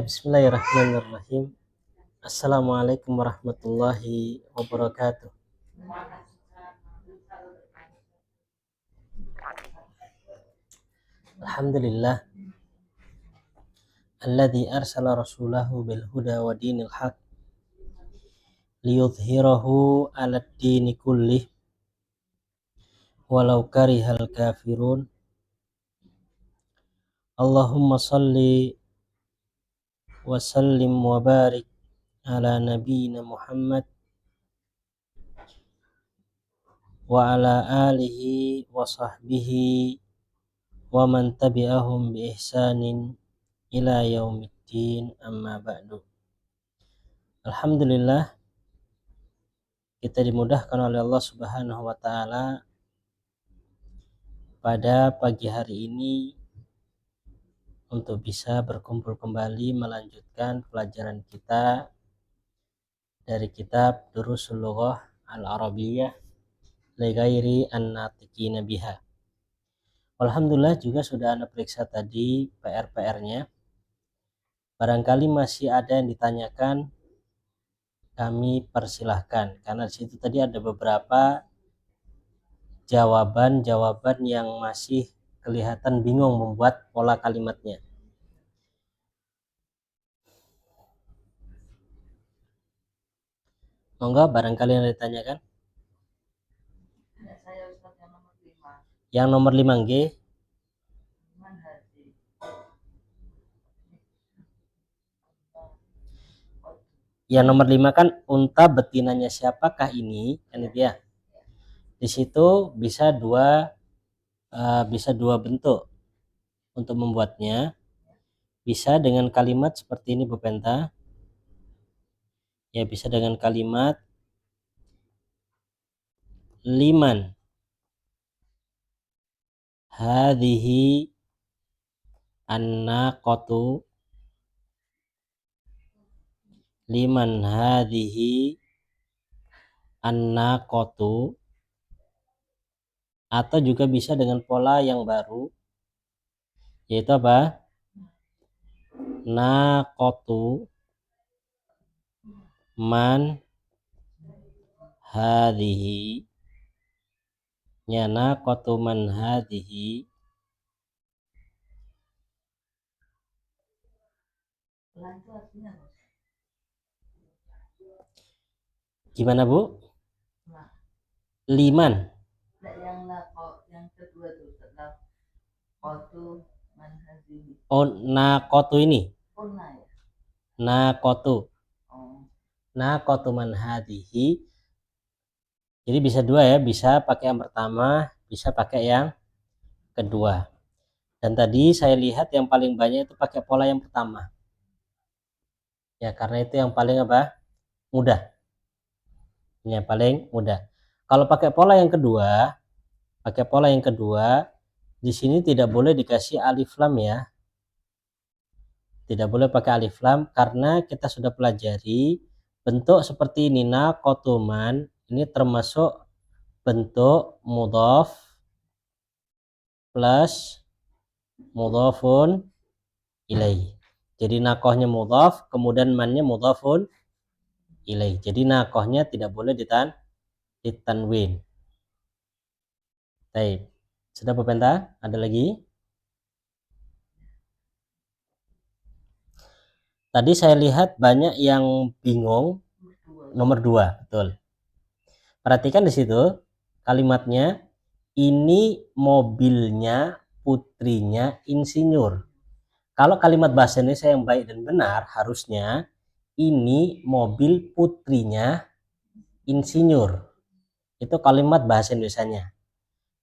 Bismillahirrahmanirrahim. Assalamualaikum warahmatullahi wabarakatuh. Alhamdulillah alladzi arsala rasulahu bil huda wa dinil haq liyudhhirahu 'alad dini kullih walau karihal kafirun. Allahumma shalli wa sallim wa barik ala nabiyyina Muhammad wa ala alihi wa sahbihi wa man tabi'ahum bi ihsanin ila yaumiddin, amma ba'du. Alhamdulillah, kita dimudahkan oleh Allah Subhanahu wa taala pada pagi hari ini untuk bisa berkumpul kembali melanjutkan pelajaran kita dari kitab Durusul Lughah Al-Arabiyyah li ghairi an-natiqina biha. Alhamdulillah juga sudah Anda periksa tadi PR-nya. Barangkali masih ada yang ditanyakan, kami persilahkan, karena di situ tadi ada beberapa jawaban yang masih kelihatan bingung membuat pola kalimatnya. Monggo, barangkali yang ditanyakan. Yang nomor 5 G. Yang nomor 5 kan unta betinanya siapakah ini? Kan itu ya. Di situ bisa dua bentuk untuk membuatnya. Bisa dengan kalimat seperti ini Bu Penta. Ya, bisa dengan kalimat liman hadhihi an-naqatu, liman hadhihi an-naqatu, atau juga bisa dengan pola yang baru, yaitu apa? Naqatu man hadhihi, ya, naqatu man hadhihi. Gimana Bu? Liman. Yang kedua tuh setelah qatu man hadhihi. Oh, naqatu ini. Naqatu. Naqatu man hadhihi. Jadi bisa dua ya, bisa pakai yang pertama, bisa pakai yang kedua. Dan tadi saya lihat yang paling banyak itu pakai pola yang pertama. Ya, karena itu yang paling mudah. Ini yang paling mudah. Kalau pakai pola yang kedua, di sini tidak boleh dikasih alif lam ya. Tidak boleh pakai alif lam karena kita sudah pelajari bentuk seperti ini, naqatuman, ini termasuk bentuk mudhaf plus mudhafun ilaih. Jadi nakohnya mudhaf, kemudian mannya mudhafun ilaih. Jadi nakohnya tidak boleh ditanwin. Baik. Sudah Bu Penta? Ada lagi? Tadi saya lihat banyak yang bingung nomor 2, betul. Perhatikan di situ kalimatnya, ini mobilnya putrinya insinyur. Kalau kalimat bahasa Indonesia yang baik dan benar harusnya ini mobil putrinya insinyur. Itu kalimat bahasa Indonesianya.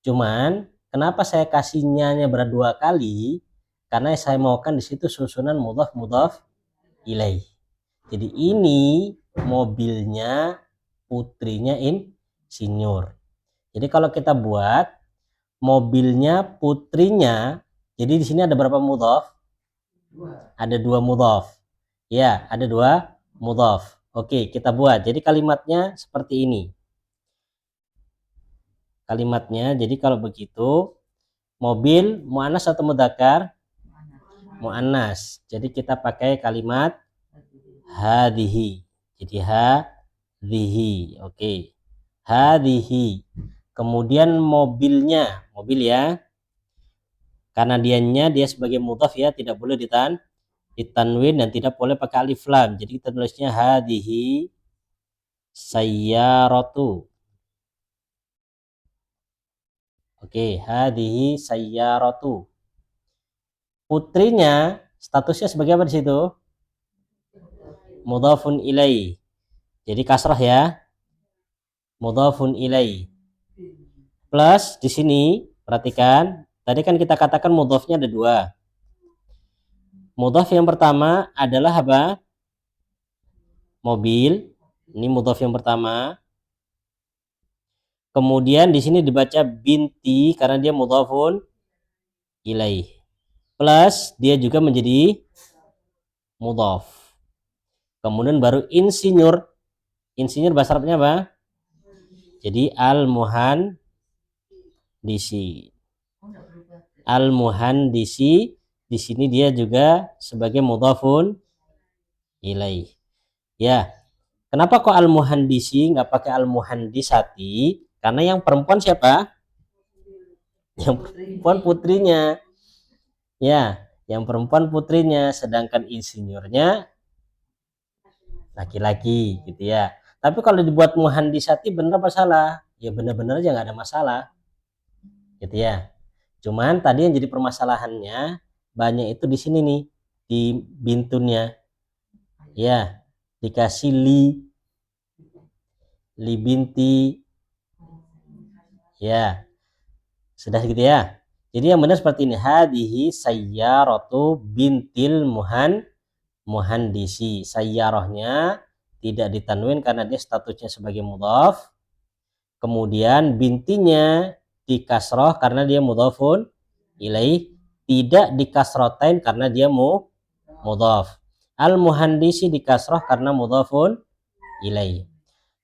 Cuman kenapa saya kasihnya berdua kali? Karena saya maukan di situ susunan mudhaf ilaih. Jadi ini mobilnya putrinya insinyur. Jadi kalau kita buat mobilnya putrinya, jadi di sini ada berapa mudhaf? Ada 2 mudhaf. Ya, ada 2 mudhaf. Oke, kita buat. Jadi kalimatnya seperti ini. Kalimatnya, jadi kalau begitu, mobil muannas atau mudzakkar? Muannas. Jadi kita pakai kalimat hadhihi. Jadi hadhihi. Oke. Hadhihi. Kemudian mobilnya, mobil ya. Karena dia sebagai mudhaf ya, tidak boleh ditanwin dan tidak boleh pakai alif lam. Jadi kita tulisnya hadhihi sayyaratu. Oke, hadhihi sayyaratu. Putrinya statusnya sebagai apa di situ? Mudhafun ilai. Jadi kasrah ya. Mudhafun ilai. Plus di sini perhatikan, tadi kan kita katakan mudhafnya ada dua. Mudhaf yang pertama adalah apa? Mobil. Ini mudhaf yang pertama. Kemudian di sini dibaca binti karena dia mudhafun ilaih. Plus dia juga menjadi mudhaf. Kemudian baru insinyur. Insinyur bahasa Arabnya apa? Jadi al-muhandisi. Al-muhandisi di sini dia juga sebagai mudhafun ilaih. Ya. Kenapa kok al-muhandisi nggak pakai al-muhandisati? Karena yang perempuan siapa? Yang perempuan putrinya. Ya, yang perempuan putrinya, sedangkan insinyurnya laki-laki gitu ya. Tapi kalau dibuat muhandisati bener apa salah? Ya bener-bener aja nggak ada masalah. Gitu ya. Cuman tadi yang jadi permasalahannya banyak itu di sini nih, di bintunnya. Ya, dikasih li binti. Ya. Sudah gitu ya. Jadi yang benar seperti ini. Hadihi sayyaratu bintil muhandisi. Sayyarahnya tidak ditanwin karena dia statusnya sebagai mudhaf. Kemudian bintinya dikasroh karena dia mudhafun ilaih. Tidak dikasrotain karena dia mudhaf. Al muhandisi dikasroh karena mudhafun ilaih.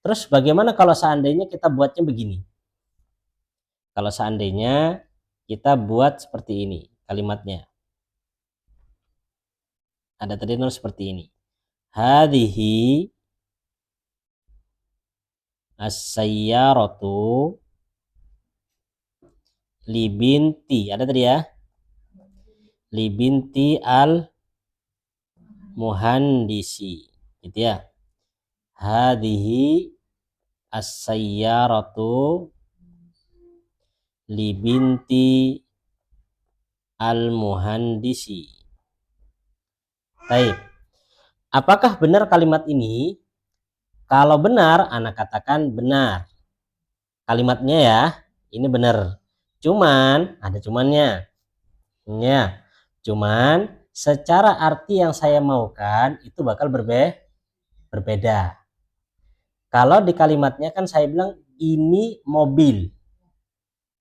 Terus bagaimana kalau seandainya kita buatnya begini? Kalau seandainya kita buat seperti ini kalimatnya. Ada tadi seperti ini. Hadhihi as-sayyaratu li binti. Ada tadi ya. Li binti al muhandisi. Gitu ya. Hadhihi as-sayyaratu li binti al muhandisi. Baik. Apakah benar kalimat ini? Kalau benar, anak katakan benar. Kalimatnya ya, ini benar. Cuman, ada cumannya. Ya, cuman secara arti yang saya maukan itu bakal berbeda. Kalau di kalimatnya kan saya bilang ini mobil.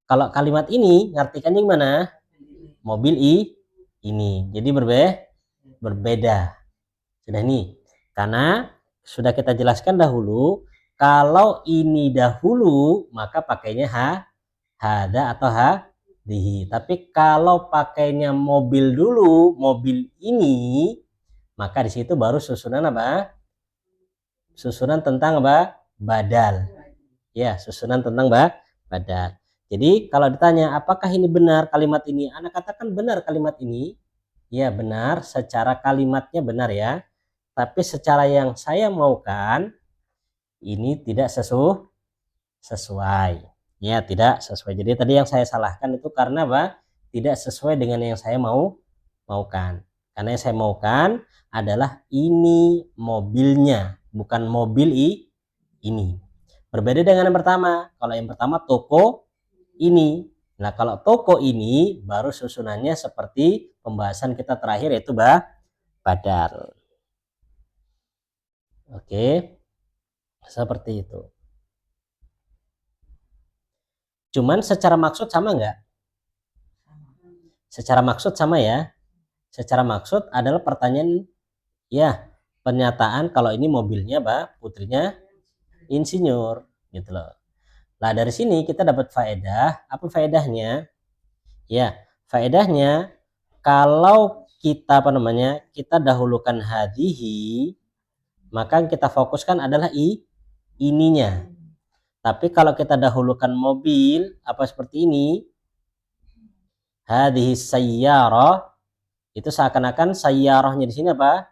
Kalau kalimat ini ngartikannya gimana? Mobil ini. Jadi berbeda. Sudah nih. Karena sudah kita jelaskan dahulu, kalau ini dahulu maka pakainya hada atau hadhihi. Tapi kalau pakainya mobil dulu, mobil ini, maka di situ baru susunan apa? Susunan tentang apa? Badal. Ya, susunan tentang badal. Jadi kalau ditanya apakah ini benar kalimat ini, anak katakan benar kalimat ini. Ya benar, secara kalimatnya benar ya. Tapi secara yang saya maukan ini tidak sesuai. Ya, tidak sesuai. Jadi tadi yang saya salahkan itu karena apa? Tidak sesuai dengan yang saya maukan. Karena yang saya maukan adalah ini mobilnya, bukan mobil ini. Berbeda dengan yang pertama. Kalau yang pertama toko ini. Nah, kalau toko ini baru susunannya seperti pembahasan kita terakhir yaitu badal. Oke, seperti itu. Cuman secara maksud sama nggak? Secara maksud sama ya. Secara maksud adalah pertanyaan ya, pernyataan kalau ini mobilnya putrinya insinyur gitu loh. Nah, dari sini kita dapat faedah. Apa faedahnya? Ya, faedahnya kalau kita kita dahulukan hadhihi maka yang kita fokuskan adalah ininya. Tapi kalau kita dahulukan mobil apa seperti ini, hadhihi sayyarah, itu seakan-akan sayyarahnya di sini apa?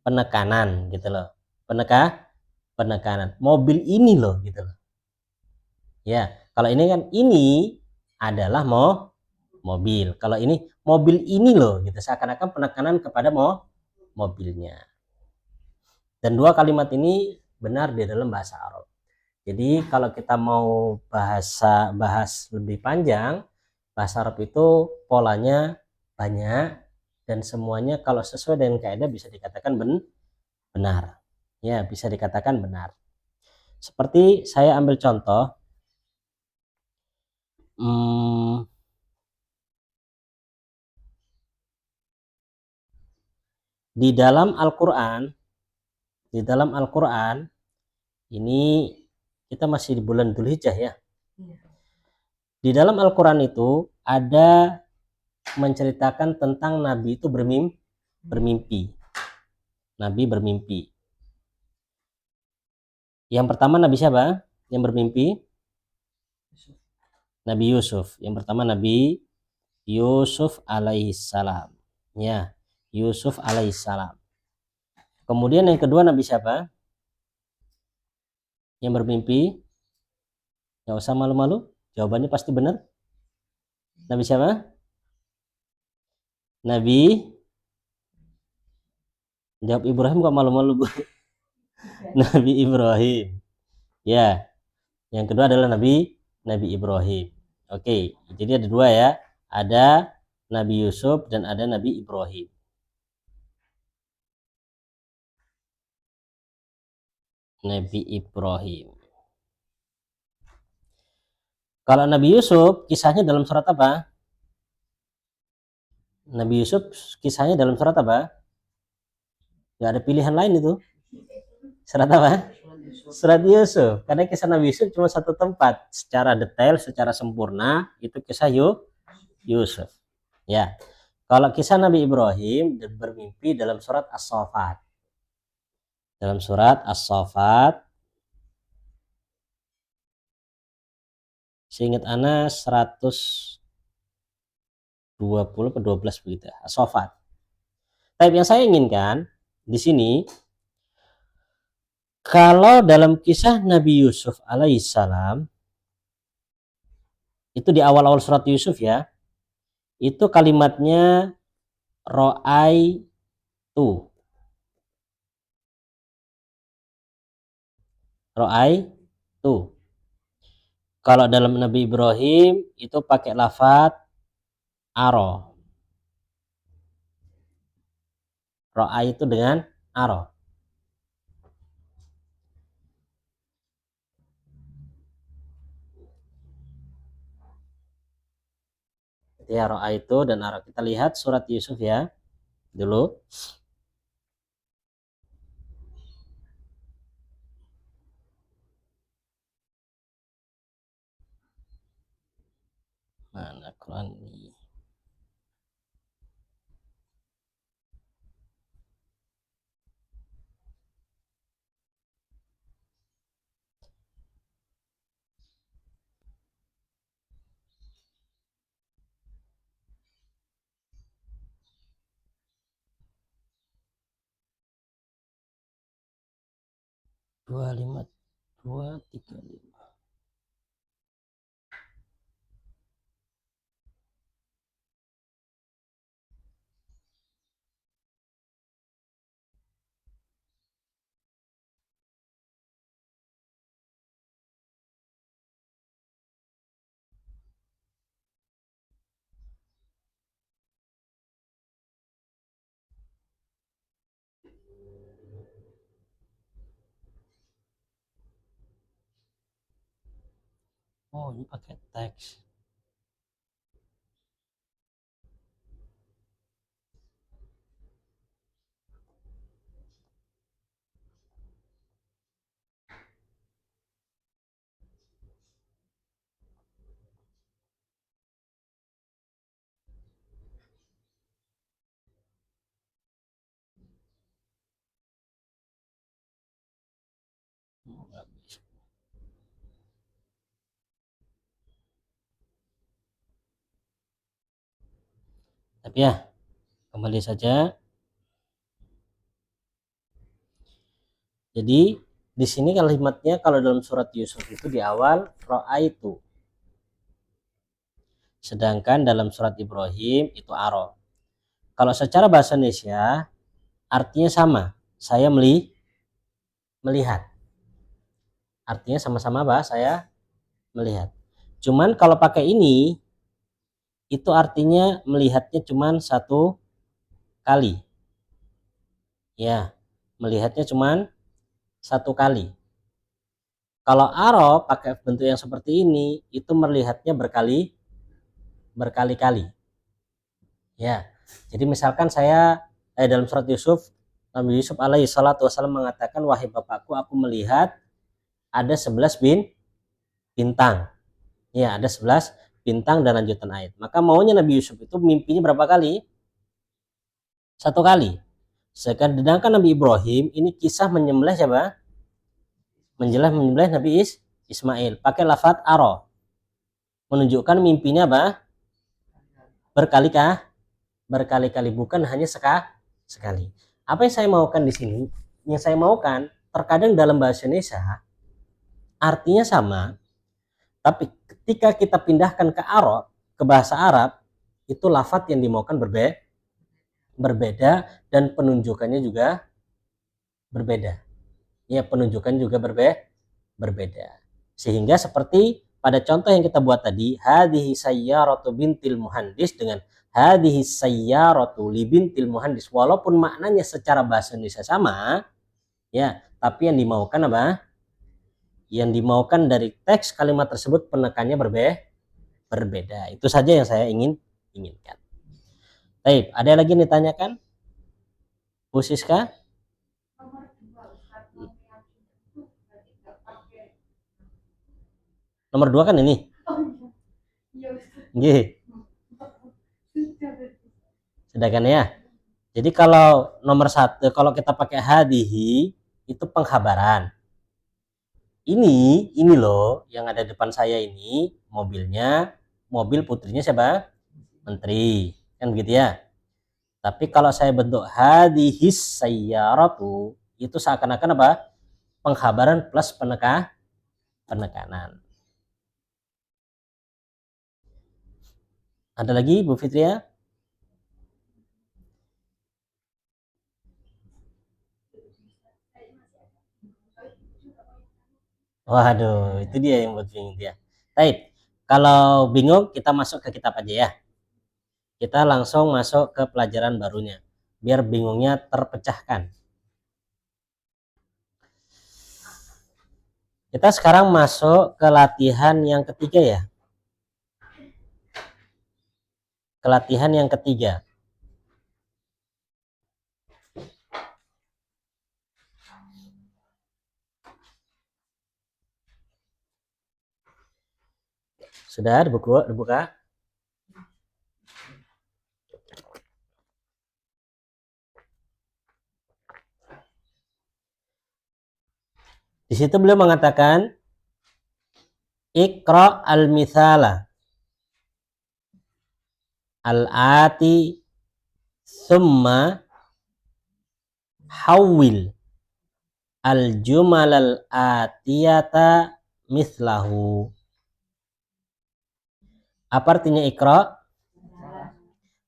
Penekanan gitu loh. Penekanan. Mobil ini loh gitu loh. Ya, kalau ini kan ini adalah mobil. Kalau ini mobil ini loh gitu, seakan-akan penekanan kepada mobilnya. Dan dua kalimat ini benar di dalam bahasa Arab. Jadi kalau kita mau bahas lebih panjang, bahasa Arab itu polanya banyak dan semuanya kalau sesuai dengan kaidah bisa dikatakan benar. Ya, bisa dikatakan benar. Seperti saya ambil contoh, di dalam Al-Qur'an ini kita masih di bulan Dzulhijjah ya. Di dalam Al-Qur'an itu ada menceritakan tentang Nabi itu bermimpi. Nabi bermimpi. Yang pertama Nabi siapa? Yang bermimpi? Nabi Yusuf. Yang pertama Nabi Yusuf alaihissalam. Ya, Yusuf alaihissalam. Kemudian yang kedua Nabi siapa? Yang bermimpi? Gak usah malu-malu. Jawabannya pasti benar. Nabi siapa? Nabi jawab Ibrahim kok malu-malu Bu. Nabi Ibrahim. Ya, yang kedua adalah Nabi Ibrahim. Oke, jadi ada dua ya. Ada Nabi Yusuf dan ada Nabi Ibrahim. Nabi Ibrahim. Kalau Nabi Yusuf kisahnya dalam surat apa? Nabi Yusuf kisahnya dalam surat apa? Gak ada pilihan lain itu. Surat apa? Surat Yusuf. Karena kisah Nabi Yusuf cuma satu tempat. Secara detail, secara sempurna, itu kisah Yusuf. Ya. Kalau kisah Nabi Ibrahim bermimpi dalam surat As-Saffat. Dalam surat As-Saffat, seingat ana 120 atau 12 begitu. As-Saffat. Tapi yang saya inginkan di sini, kalau dalam kisah Nabi Yusuf alaihissalam, itu di awal-awal surat Yusuf ya, itu kalimatnya ro'ai tu. Ro'ai tu. Kalau dalam Nabi Ibrahim itu pakai lafaz aro. Ro'ai itu dengan aro. Ya, ro'ai itu dan aro. Kita lihat surat Yusuf ya dulu. Mana Quran ini? Dua lima dua tiga lima. Oh, ini pakai teks. Tapi ya, kembali saja. Jadi di sini kalimatnya kalau dalam surat Yusuf itu di awal ra'aitu. Sedangkan dalam surat Ibrahim itu aro. Kalau secara bahasa Indonesia artinya sama. Saya melihat. Artinya sama-sama bahasa saya melihat. Cuman kalau pakai ini itu artinya melihatnya cuman satu kali. Ya, melihatnya cuman satu kali. Kalau aro pakai bentuk yang seperti ini itu melihatnya berkali-kali. Ya. Jadi misalkan saya dalam surat Yusuf, Nabi Yusuf alaihi salatu wasallam mengatakan, wahai bapakku, aku melihat ada 11 bintang. Ya, ada 11 bintang dan lanjutan ayat. Maka maunya Nabi Yusuf itu mimpinya berapa kali? Satu kali. Sedangkan Nabi Ibrahim ini kisah menyembelih siapa? Menyembelih Nabi Ismail. Pakai lafaz aro. Menunjukkan mimpinya apa? Berkali-kali, bukan hanya sekali. Apa yang saya maukan di sini? Yang saya maukan terkadang dalam bahasa Indonesia artinya sama, tapi ketika kita pindahkan ke Arab, ke bahasa Arab, itu lafaz yang dimaukan berbeda dan penunjukannya juga berbeda. Ya, penunjukan juga berbeda. Sehingga seperti pada contoh yang kita buat tadi, hadhihi sayyaratu bintil muhandis dengan hadhihi sayyaratu li bintil muhandis, walaupun maknanya secara bahasa Indonesia sama, ya, tapi yang dimaukan apa? Yang dimaukan dari teks kalimat tersebut penekannya berbeda. Itu saja yang saya inginkan. Baik, ada lagi yang ditanyakan? Bu Siska? Nomor 2 kan ini? Nggih. Sedangkan ya. Jadi kalau nomor 1, kalau kita pakai hadihi itu pengkhabaran. Ini loh yang ada depan saya ini mobilnya, mobil putrinya siapa? Menteri. Kan begitu ya. Tapi kalau saya bentuk hadihis sayyaratu itu seakan-akan apa? Pengkhabaran plus penekanan. Ada lagi Bu Fitria? Waduh, itu dia yang buat bingung dia. Baik, kalau bingung kita masuk ke kitab aja ya. Kita langsung masuk ke pelajaran barunya, biar bingungnya terpecahkan. Kita sekarang masuk ke latihan yang ketiga ya. Ke latihan yang ketiga. Sudah dibuka? Di situ beliau mengatakan Iqra al-mithala al-ati summa hawil al-jumal al-atiyata mislahu. Apa artinya Iqra?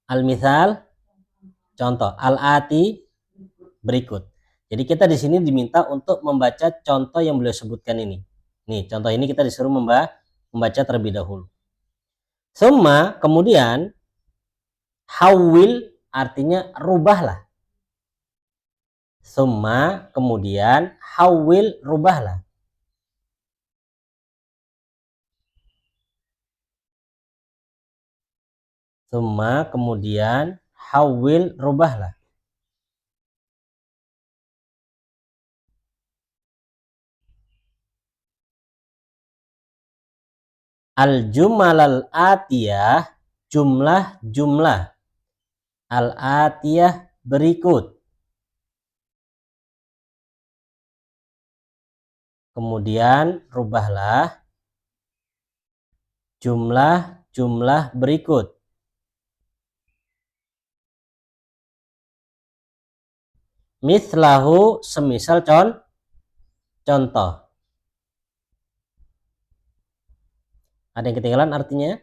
Al-mithal contoh, al-ati berikut. Jadi kita di sini diminta untuk membaca contoh yang beliau sebutkan ini. Nih, contoh ini kita disuruh membaca terlebih dahulu. Summa, kemudian hawil artinya rubahlah. Summa, kemudian hawil rubahlah. Summa, kemudian hawil rubahlah. Al-jumal al-atiyah, jumlah al-atiyah berikut. Kemudian rubahlah jumlah-jumlah berikut. Mislahu, semisal contoh. Ada yang ketinggalan artinya?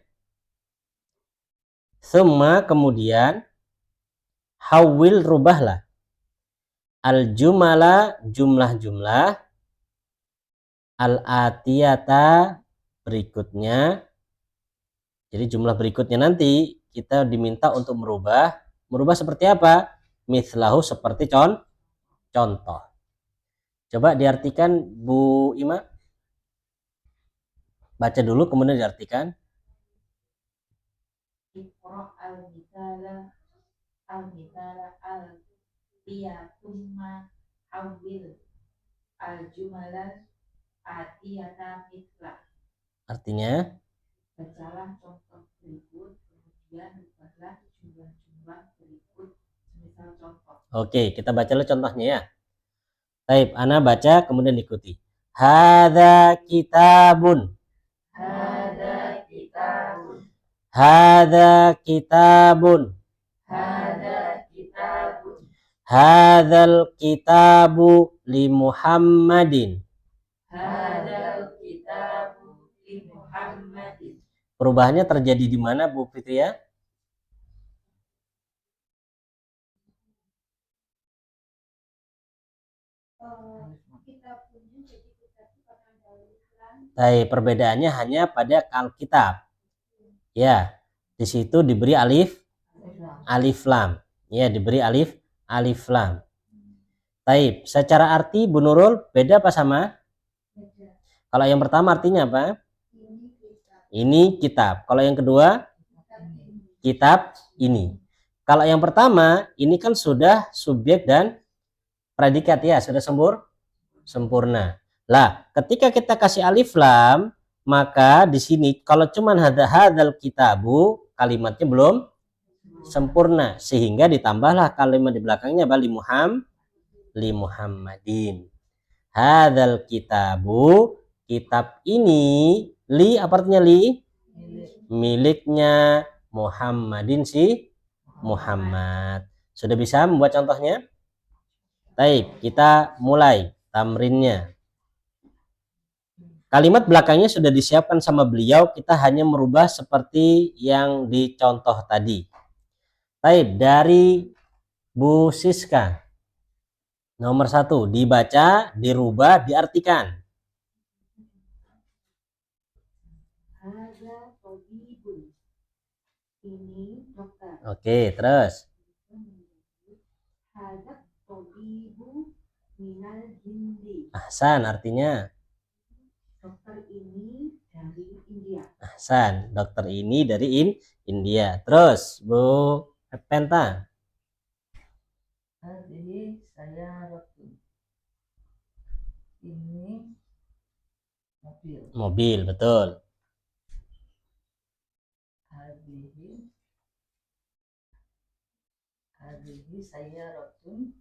Summa, kemudian hawil, rubahlah al-jumala, jumlah-jumlah, al-atiyata, berikutnya. Jadi jumlah berikutnya nanti kita diminta untuk merubah seperti apa? Mislahu, seperti contoh. Coba diartikan Bu Ima. Baca dulu kemudian diartikan. Iqra al-mithala al-tiyatumma hawil al-jumala atiyata mitla. Artinya? Bacalah contoh berikut, kemudian rubahlah jumlah-jumlah berikut semisal contoh. Oke, kita baca dulu contohnya ya. Baik, ana baca kemudian ikuti. Hadza kitabun. Hadza kitabun. Hadza kitabun. Hadza kitabun. Hadzal kitabu li Muhammadin. Hadzal kitabu li Muhammadin. Perubahannya terjadi di mana Bu Fitria? Perbedaannya hanya pada Alkitab. Ya, di situ diberi alif lam. Ya, diberi alif lam. Secara arti Bu Nurul beda apa sama? Kalau yang pertama artinya apa? Ini kitab. Kalau yang kedua, kitab ini. Kalau yang pertama, ini kan sudah subjek dan predikat ya, sudah sempurna. Lah, ketika kita kasih alif lam, maka di sini kalau cuman hadzal kitabu, kalimatnya belum sempurna, sehingga ditambahlah kalimat di belakangnya li Muhammadin. Hadzal kitabu, kitab ini, li apa artinya li? Miliknya Muhammadin, si Muhammad. Sudah bisa membuat contohnya? Baik, kita mulai tamrinnya. Kalimat belakangnya sudah disiapkan sama beliau, kita hanya merubah seperti yang dicontoh tadi. Baik, dari Bu Siska. Nomor 1, dibaca, dirubah, diartikan. Hadza tabibun. Ini dokter. Oke, terus. Hadza tabibu minal hindi. Ahsan, artinya? Dokter ini dari India. Ahsan, dokter ini dari India. Terus, Bu Penta. Hadhihi sayaratun. Ini mobil. Mobil, betul. Hadhihi sayaratun.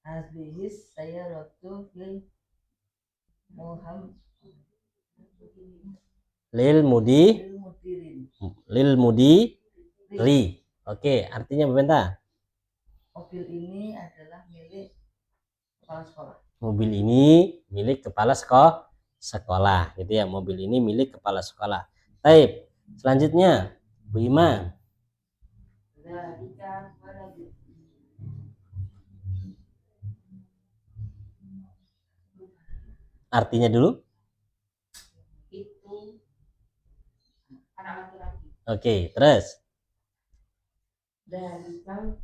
Hadhihi sayaratun lil mudiri. Oke, artinya Bu Penta? Mobil ini adalah milik kepala sekolah. Mobil ini milik kepala sekolah, gitu ya. Mobil ini milik kepala sekolah. Baik, selanjutnya Bu Ima. Artinya dulu. Itu anak laki-laki. Oke, terus. Dalikal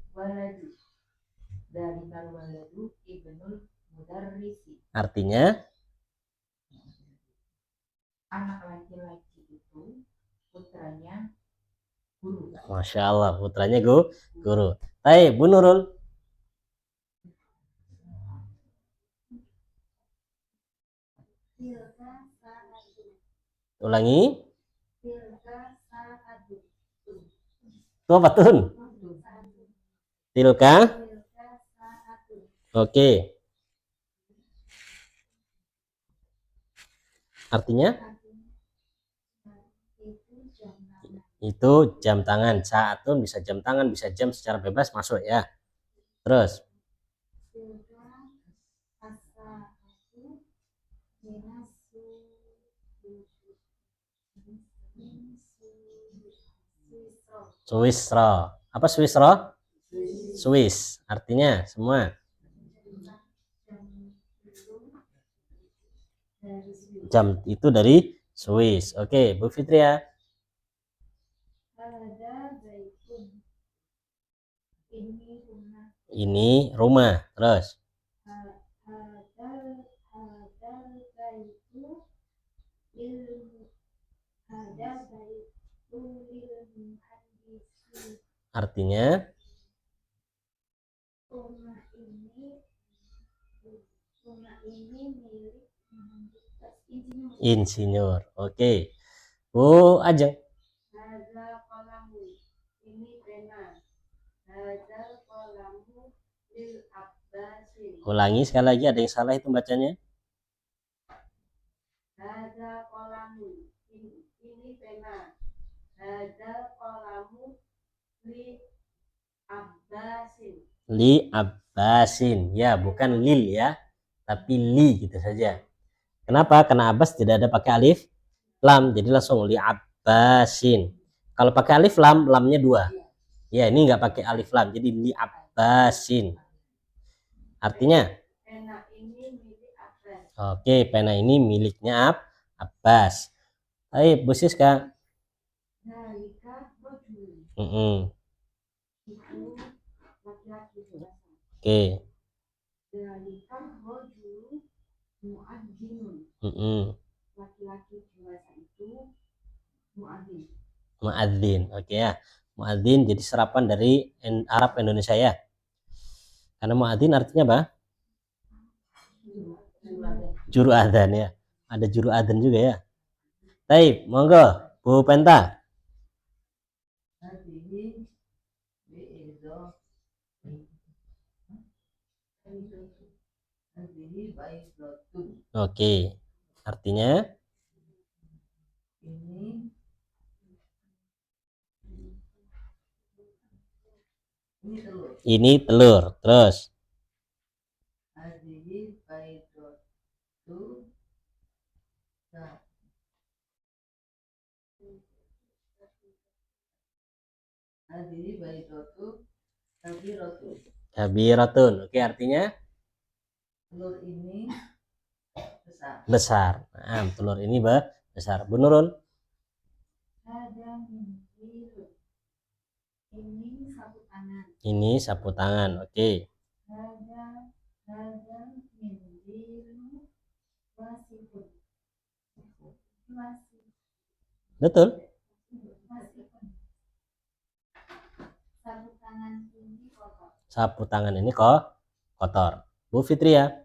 waladu ibnul mudarrisi. Artinya? Anak laki-laki itu putranya guru. Masya Allah, putranya guru. Baik, Bu Nurul. Ulangi. Itu apa Tun? Tilka. Oke. Artinya itu jam tangan. Saatun bisa jam tangan, bisa jam secara bebas masuk ya. Terus Swiss roll. Apa Swiss roll? Swiss. Artinya semua jam itu dari Swiss. Oke, Bu Fitria. Ini rumah. Terus artinya insinyur. Oke. Bu Ajeng. Ulangi sekali lagi, ada yang salah itu bacanya. Ini pena. Li Abbasin. Ya, bukan lil ya, tapi li gitu saja. Kenapa? Karena Abbas tidak ada pakai alif lam, jadi langsung li Abbasin. Kalau pakai alif lam, lamnya 2. Ya, ini nggak pakai alif lam, jadi li Abbasin. Artinya oke, pena ini miliknya Abbas. Baik, Bu Siska. Oke. Laki-laki dewasa itu muadzin. Oke ya. Muadzin jadi serapan dari Arab Indonesia ya. Karena muadzin artinya apa? Juru adzan ya. Ada juru adzan juga ya. Baik, monggo Bu Penta. Oke. Artinya ini telur. Terus kabiratun. Oke, artinya telur ini besar. Nah, telur ini besar. Bu Nurul. Ini sapu tangan. Oke. Betul. Sapu tangan ini kok kotor. Bu Fitria.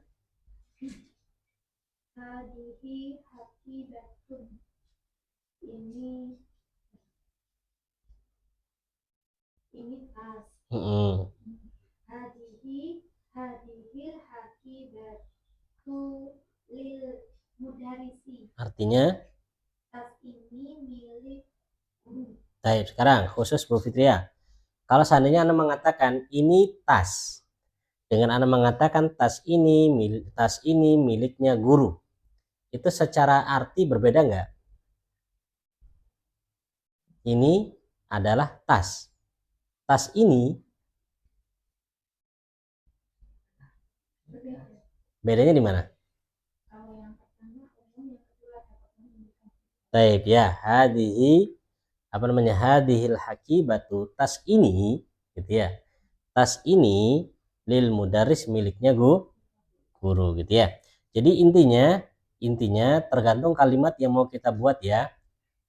Ini tas. Artinya tas ini milik guru. Baik, sekarang khusus Bu Fitria. Kalau seandainya Anda mengatakan ini tas, dengan Anda mengatakan tas ini miliknya guru, itu secara arti berbeda nggak? Ini adalah tas. Tas ini bedanya di mana? Baik ya, hadihi hadihil hakibatu, tas ini gitu ya. Tas ini lil mudaris miliknya guru gitu ya. Jadi intinya tergantung kalimat yang mau kita buat ya.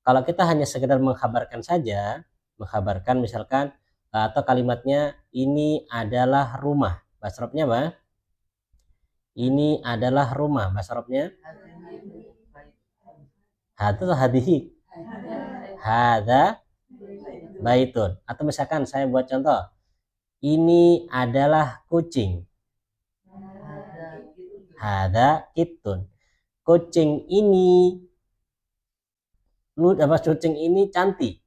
Kalau kita hanya sekedar mengkabarkan saja, mengkabarkan misalkan atau kalimatnya ini adalah rumah, bahasa Arabnya apa? Ini adalah rumah, bahasa Arabnya atau hadihi hada baitun. Atau misalkan saya buat contoh, ini adalah kucing, hada kitun. kucing ini kucing ini cantik.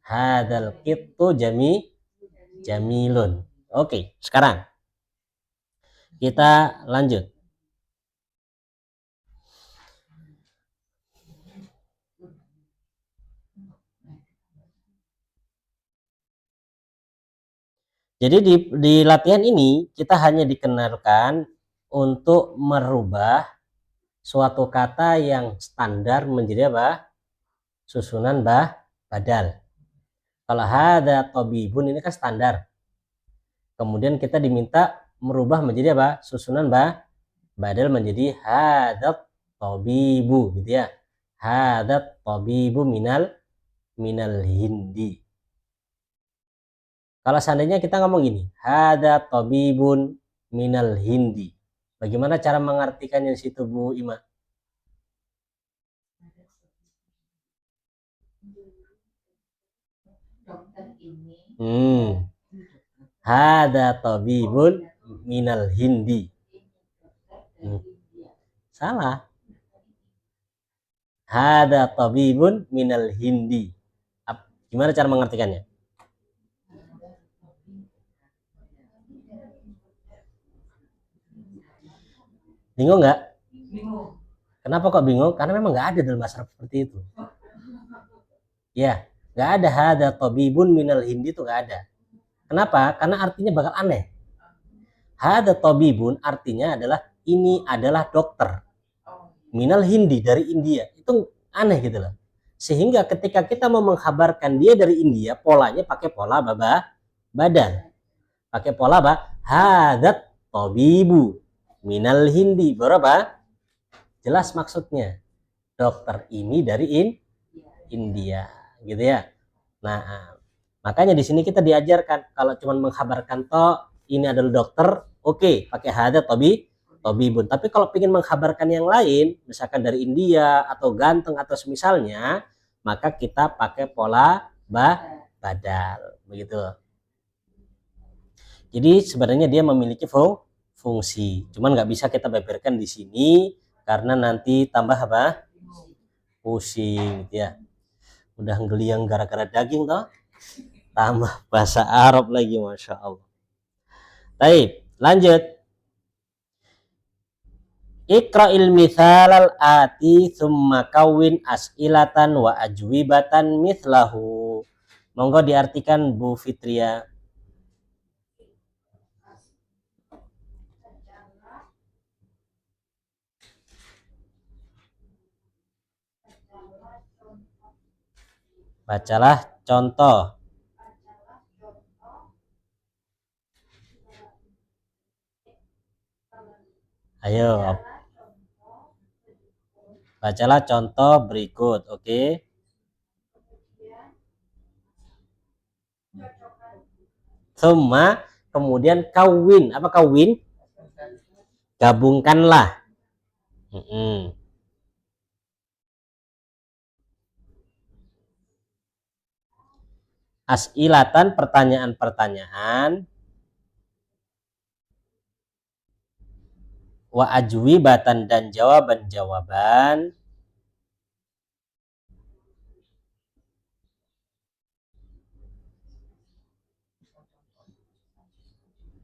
Hadal kittu jamilun. Oke, sekarang kita lanjut. Jadi di latihan ini kita hanya dikenalkan untuk merubah suatu kata yang standar menjadi apa? Susunan badal. Kalau hada tabibun ini kan standar. Kemudian kita diminta merubah menjadi apa? Susunan badal menjadi hadat tabibu gitu ya. Hadat tabibu minal hindi. Kalau seandainya kita ngomong gini, hada tabibun minal hindi. Bagaimana cara mengartikannya di situ Bu Ima? Dokter ini Hada tabibun minal hindi. Salah. Hada tabibun minal hindi. Gimana cara mengartikannya? Bingung nggak? bingung. Kenapa kok bingung? Karena memang nggak ada dalam bahasa Arab seperti itu. Ya, nggak ada hada tabibun minal hindi itu nggak ada. Kenapa? Karena artinya bakal aneh. Hada tabibun artinya adalah ini adalah dokter. Minal hindi dari India. Itu aneh gitu loh. Sehingga ketika kita mau mengkhabarkan dia dari India, polanya pakai pola badan. Pakai pola hadat tabibu minal hindi. Berapa? Jelas maksudnya. Dokter ini dari India, gitu ya. Nah, makanya di sini kita diajarkan kalau cuma mengkhabarkan toh ini adalah dokter, oke, pakai hadat tabibun. Tapi kalau ingin mengkhabarkan yang lain, misalkan dari India atau ganteng atau semisalnya, maka kita pakai pola badal, begitu. Jadi sebenarnya dia memiliki fungsi, cuman nggak bisa kita beberkan di sini karena nanti tambah apa? Pusing, gitu ya. Udah ngeliang gara-gara daging toh, tambah bahasa Arab lagi, masya Allah. Baik, lanjut. Iqra'il mithalal ati thumma kawin as'ilatan wa ajwibatan mithlahu. Monggo diartikan Bu Fitria. Bacalah contoh. Ayo. Bacalah contoh berikut, oke? Thumma, kemudian kawin. Apa kawin? Gabungkanlah. As'ilatan, pertanyaan-pertanyaan, wa ajwibatan, dan jawaban-jawaban,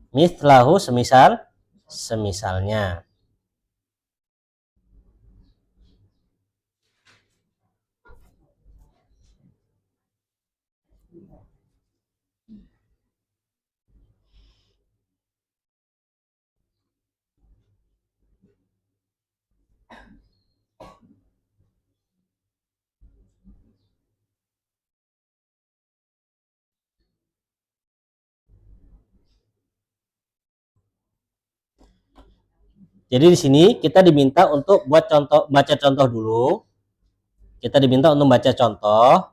mithlahu, semisalnya. Jadi di sini kita diminta untuk buat contoh, baca contoh dulu. Kita diminta untuk baca contoh.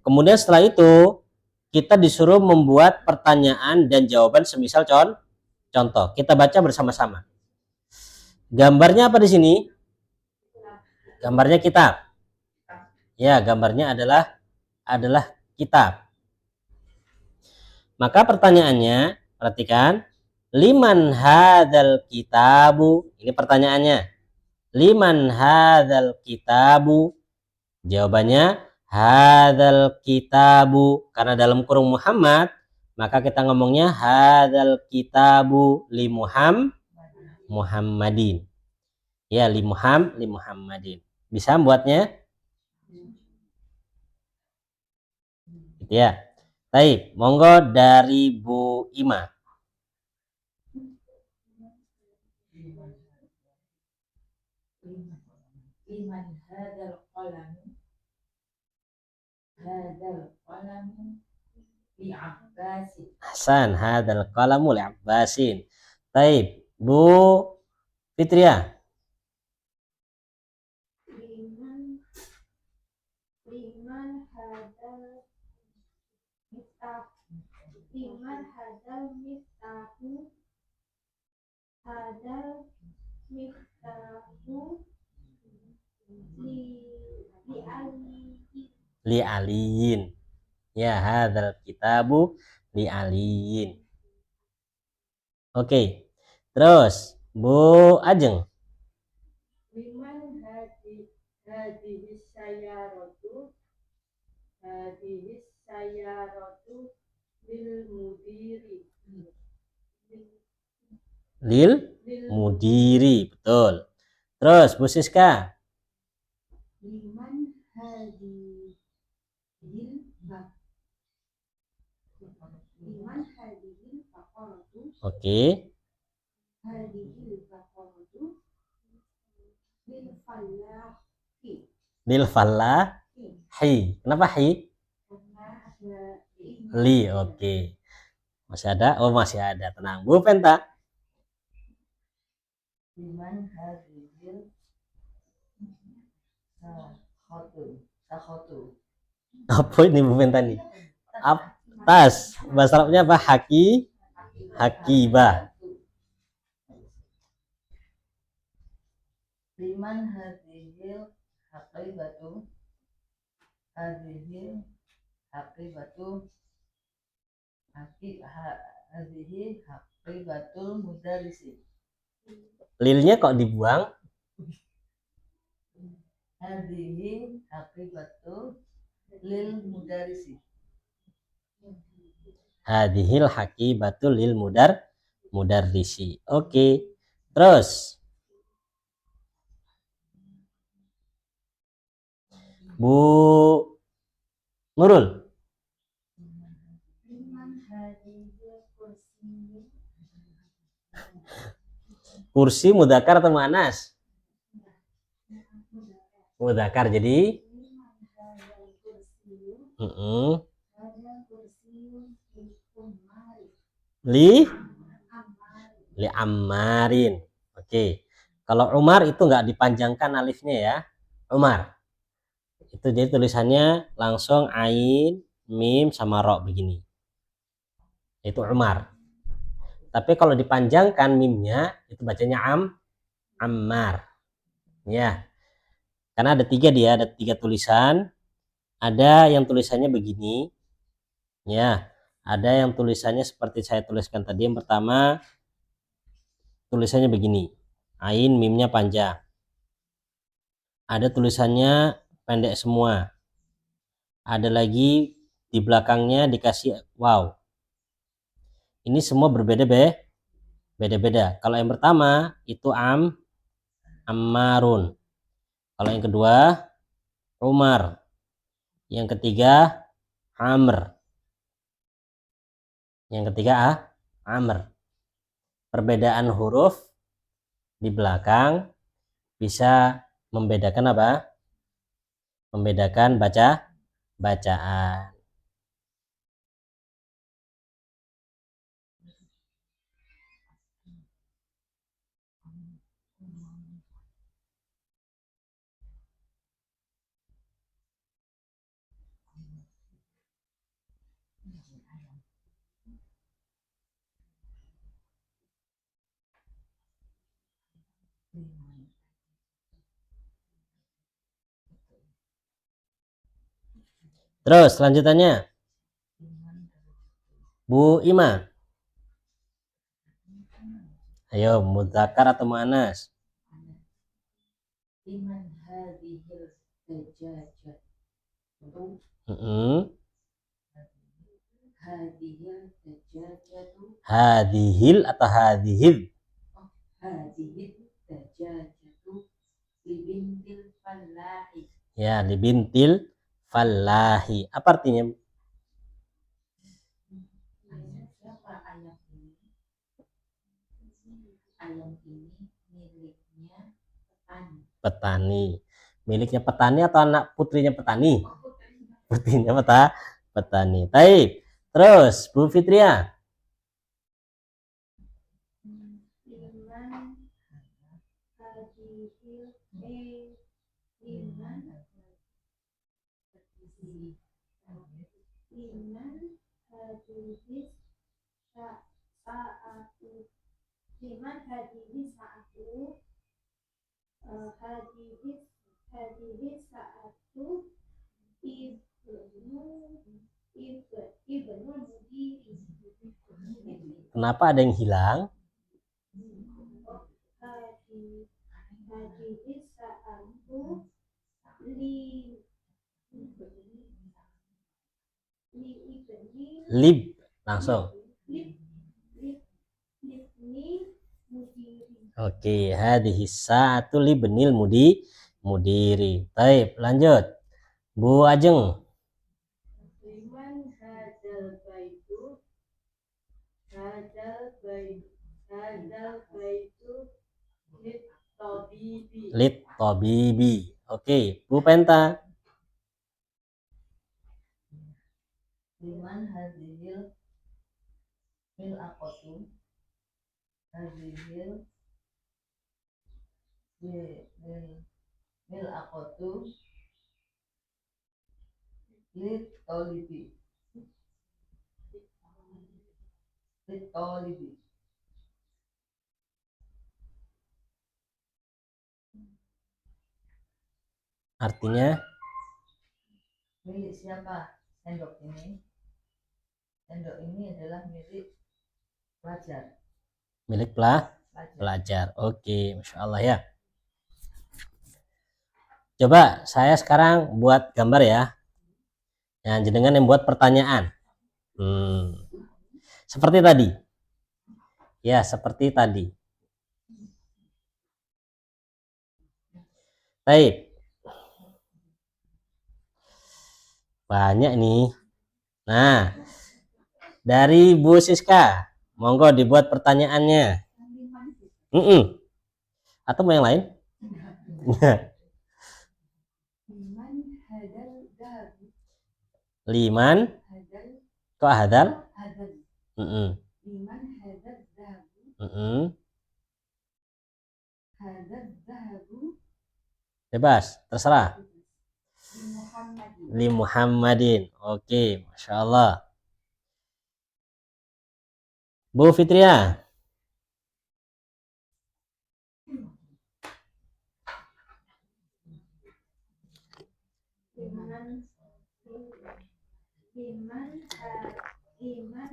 Kemudian setelah itu kita disuruh membuat pertanyaan dan jawaban semisal contoh. Kita baca bersama-sama. Gambarnya apa di sini? Gambarnya kitab. Ya, gambarnya adalah kitab. Maka pertanyaannya, perhatikan, Liman hadzal kitabu? Ini pertanyaannya. Liman hadzal kitabu? Jawabannya hadzal kitabu. Karena dalam kurung Muhammad, maka kita ngomongnya hadzal kitabu li Muhammadin. Ya, li Muhammadin. Bisa buatnya? Gitu ya. Baik, monggo dari Bu Ima. Liman hadal qalamu li Abbasin. Hasan, hadzal qalamu li Abbasin. Baik, Bu Fitria. Liman hadal miftah liman hadal miftahu hadal miftahu li ali Li aliyin. Ya, hadzal kitabu li aliyin. Oke. Terus Bu Ajeng. liman hadhihi sayaratu lil mudiri Lil mudiri, betul. Terus Bu Siska. Liman hadihil baqaratu Oke. hadihil baqaratu lil fallahi. Lil fallahi. Kenapa hi? Karena ada Li, oke. Masih ada? Oh, masih ada. Tenang. Bu Penta. liman hadihil sakhatu. Apa ini Bu Penta nih? Tas. Bahasa Arabnya apa? Hakibah. Liman hadihil haqibatu hadihil haqibatul mudarrisi. Lilnya kok dibuang? Hadhihi haqibatul lil mudarrisi. Hadhil haqibatul lil mudarrisi. Oke. Terus Bu Nurul. liman hadhihi Kursi mudzakkar atau muannas? Mudzakkar. Jadi liman hadal kursiyu hadal li Ammarin. Oke. Kalau Umar itu nggak dipanjangkan alifnya ya. Umar. Itu jadi tulisannya langsung ain, mim sama ro begini. Itu Umar. Tapi kalau dipanjangkan mimnya itu bacanya Ammar. Ya. Karena ada tiga tulisan. Ada yang tulisannya begini. Ya. Ada yang tulisannya seperti saya tuliskan tadi. Yang pertama tulisannya begini. Ain, mimnya panjang. Ada tulisannya pendek semua. Ada lagi di belakangnya dikasih wow. Ini semua beda-beda. Kalau yang pertama itu Ammarun. Kalau yang kedua Umar. Yang ketiga Amr. Yang ketiga Amr. Perbedaan huruf di belakang bisa membedakan apa? Membedakan bacaan. Terus selanjutnya Bu Ima. Ayo, mudzakkar atau muannas? Liman hadhil dajajatu. Hadhil dajajatu. Hadhil atau hadhil? Hadhil dajajatu libintil fallahi. Ya, libintil fallahi. Apa artinya? Siapa ayam ini? Ayam ini miliknya petani. Petani. Miliknya petani atau anak putrinya petani? Putrinya petani. Baik. Terus Bu Fitria. Liman hadihil liman hadihis sa'atu liman hadihis sa'atu hadihis sa'atu ibnu mudiri. Kenapa ada yang hilang? Hadihis sa'atu li ibni Lib. Langsung. libni mudiri. Oke, hadhihi sa'atu libnil mudiri. Baik, lanjut. Bu Ajeng. Liman hadal baitu Lit tabibi. Oke, Bu Penta. Liman hadhil mil'aqatu. Hadhil mil'aqatu lit tolibi. Artinya Milik siapa sendok ini? Sendok ini adalah milik pelajar. milik pelajar. Oke, Masya Allah ya. Coba saya sekarang buat gambar ya. Yang jenengan yang buat pertanyaan. Seperti tadi. Ya, seperti tadi. Baik. Banyak nih. Nah, dari Bu Siska, monggo dibuat pertanyaannya. Atau mau yang lain? Liman kok hadal? Liman hadad zahabu Bebas, terserah. Li Muhammadin. Oke, Masya Allah. Bu Fitria. liman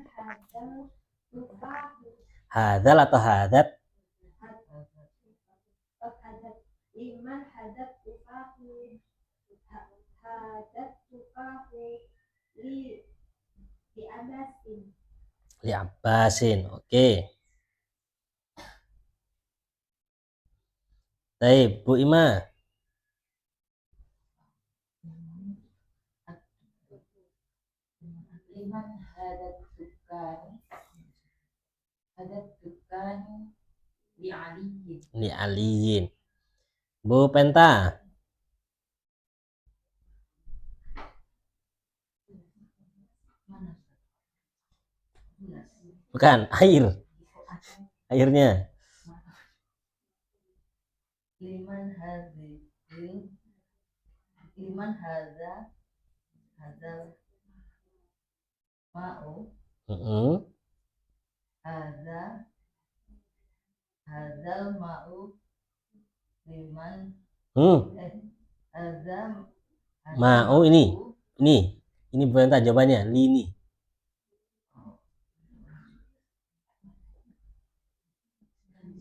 hadal tufahu Hadal atau hadat? liman hadat tufahu li abasin. Li Abbasin. Oke. Baik, Bu Ima. liman hadad dukan li aliyin. Li Aliyin. Bu Penta. Bukan, air. Airnya. Liman hadal ma'u hadal ma'u liman Ma'u ini Bu Penta jawabannya. Li ini.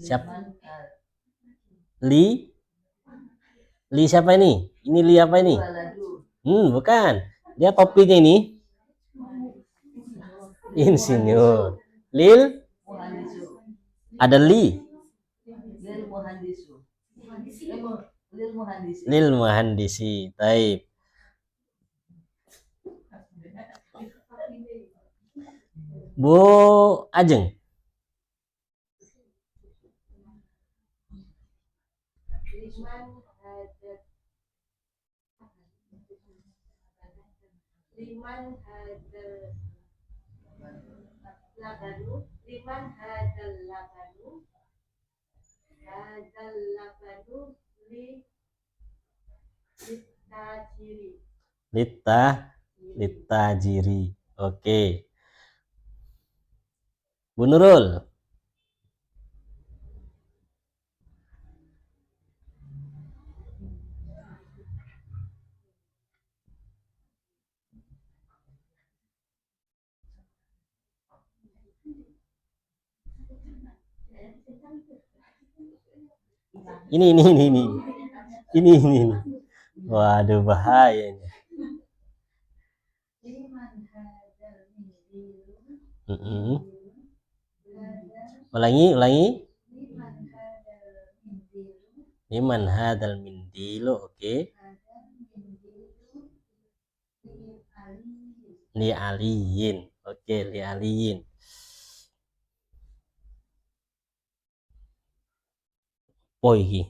Siapa? liman Li? Li siapa ini? Ini Li apa ini? waladu Bukan. Dia topinya ini. Insinyur. Lil? muhandisu Ada Li. lil muhandisu lil muhandisi Lil muhandisi. Taib. Bu Ajeng. liman hadal labanu liman hadal labanu li litajiri Litajiri. Oke. Bu Nurul. Ini. Waduh, bahaya ini. liman hadal mindilu Ulangi. liman hadal mindilu Liman hadal mindilu. Oke. hadal mindilu li aliyin Li aliyin. Oke, li aliyin. Poihi.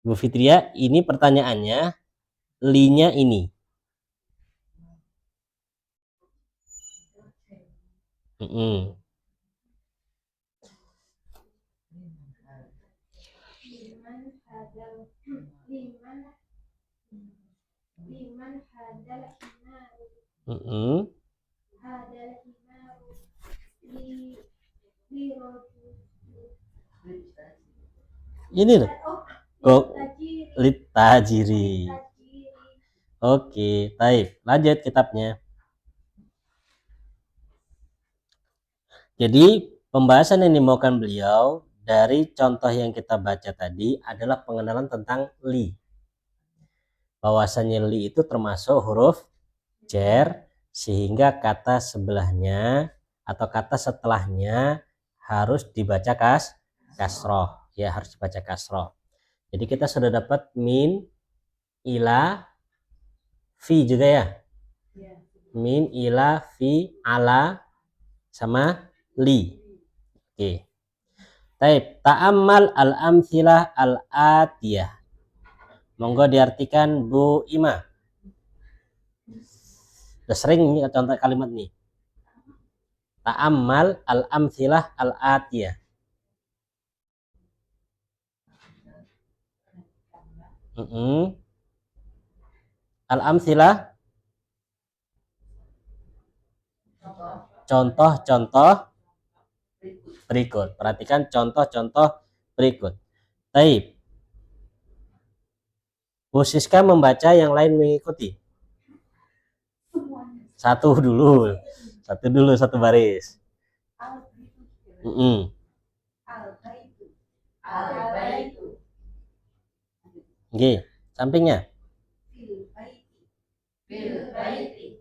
Bu Fitria, ini pertanyaannya, li-nya ini. liman hadal imaru li rojul Ini loh. Kok litajiri litajiri. Oke, baik. Lanjut kitabnya. Jadi pembahasan yang dimaukan beliau dari contoh yang kita baca tadi adalah pengenalan tentang li. Bahwasanya li itu termasuk huruf jar, sehingga kata sebelahnya atau kata setelahnya harus dibaca kasroh. Ya, harus dibaca kasroh. Jadi kita sudah dapat min, ila, fi juga ya. Min, ila, fi, ala, sama li. Oke. Taib, ta'ammal al-amthilah al-atiyah. Monggo diartikan Bu Ima. Udah sering nih contoh kalimat nih. Ta'ammal al-amthilah al-atiyah. Al-amthilah contoh-contoh berikut. Perhatikan contoh-contoh berikut. Taib. Bu Siska membaca, yang lain mengikuti. Satu dulu, satu baris. al-baitu Oke, sampingnya. fil baiti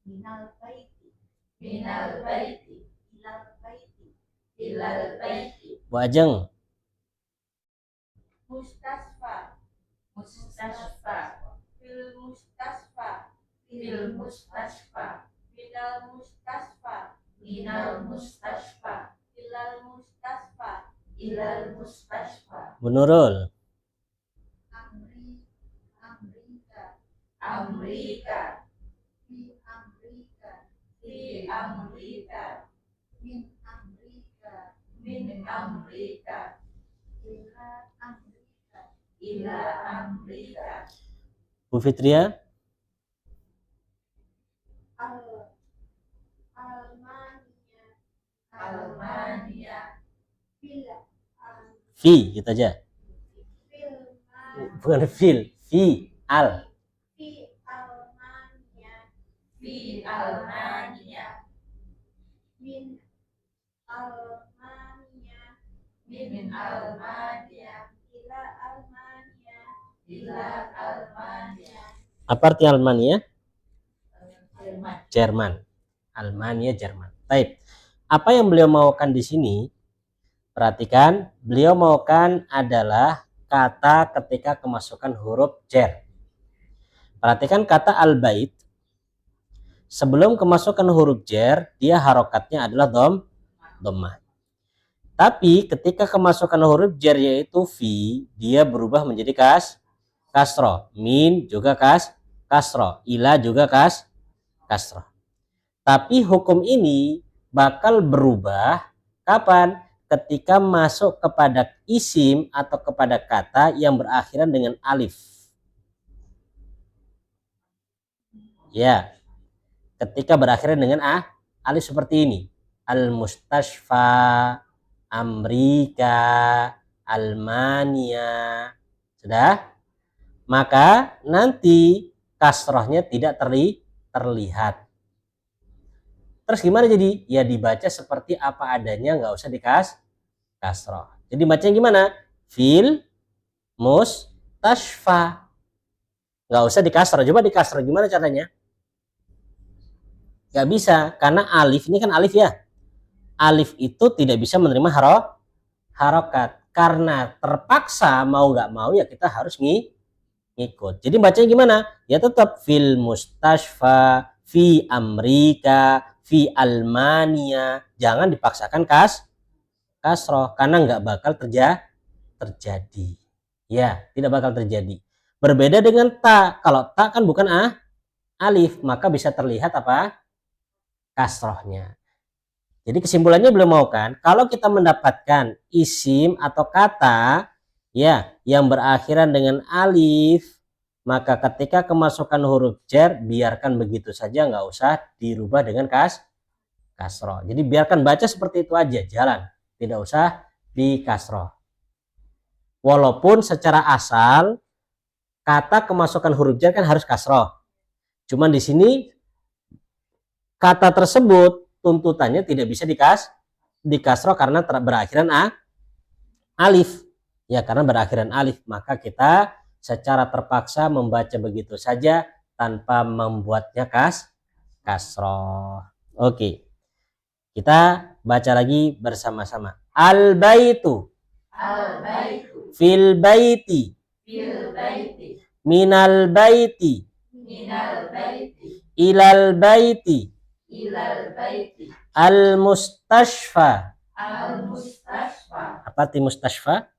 minal baiti minal baiti ilal baiti Bu Ajeng. mustasfa fil fil mustasfa minal mustasfa minal mustasfa ilal mustasfa Bu Nurul. amrika fi amrika fi amrika min amrika min amrika ila amrika Bu Fitria. Almania Fi, gitu aja. Bukan fil, fi, al. fi Almania Fi Almania. Min Almania. Min Almania. Ila Almania. Ila Almania. Apa arti Almania? Jerman. Jerman. Almania Jerman. Baik. Apa yang beliau maukan di sini? Perhatikan, beliau maukan adalah kata ketika kemasukan huruf jar. Perhatikan kata al-bait. Sebelum kemasukan huruf jar, dia harokatnya adalah dhammah. Tapi ketika kemasukan huruf jar yaitu fi, dia berubah menjadi kasroh. Min juga kasroh. Ila juga kasroh. Tapi hukum ini bakal berubah kapan? Ketika masuk kepada isim atau kepada kata yang berakhiran dengan alif. Ya, ketika berakhiran dengan alif seperti ini. Al-Mustashfa, Amrika, Almania. Sudah? Maka nanti kasrohnya tidak terlihat. Terus gimana jadi? Ya dibaca seperti apa adanya, nggak usah kasroh. Jadi bacanya gimana? Fil mustashfa. Nggak usah dikasroh. Coba dikasroh gimana caranya? Nggak bisa, karena alif ini kan alif ya. Alif itu tidak bisa menerima harokat. Karena terpaksa mau nggak mau ya kita harus ngikut. Jadi bacanya gimana? Ya tetap fil mustashfa, fi Amrika, fi Almania. Jangan dipaksakan kasroh karena nggak bakal terjadi. Ya, tidak bakal terjadi. Berbeda dengan ta. Kalau ta kan bukan alif, maka bisa terlihat apa? Kasrohnya. Jadi kesimpulannya belum mau kan? Kalau kita mendapatkan isim atau kata ya yang berakhiran dengan alif, maka ketika kemasukan huruf jar biarkan begitu saja, nggak usah dirubah dengan kasroh. Jadi biarkan baca seperti itu aja, jalan, tidak usah di kasroh. Walaupun secara asal kata kemasukan huruf jar kan harus kasroh. Cuman di sini kata tersebut tuntutannya tidak bisa dikasroh karena berakhiran alif. Ya, karena berakhiran alif, maka kita secara terpaksa membaca begitu saja tanpa membuatnya kasroh. Oke. Kita baca lagi bersama-sama. Al-baitu. Al-baitu. Fil baiti. Fil baiti. Minal baiti. Minal baiti. Ilal baiti. Ilal baiti. Al-mustashfa. Al-mustashfa. Apa arti mustashfa?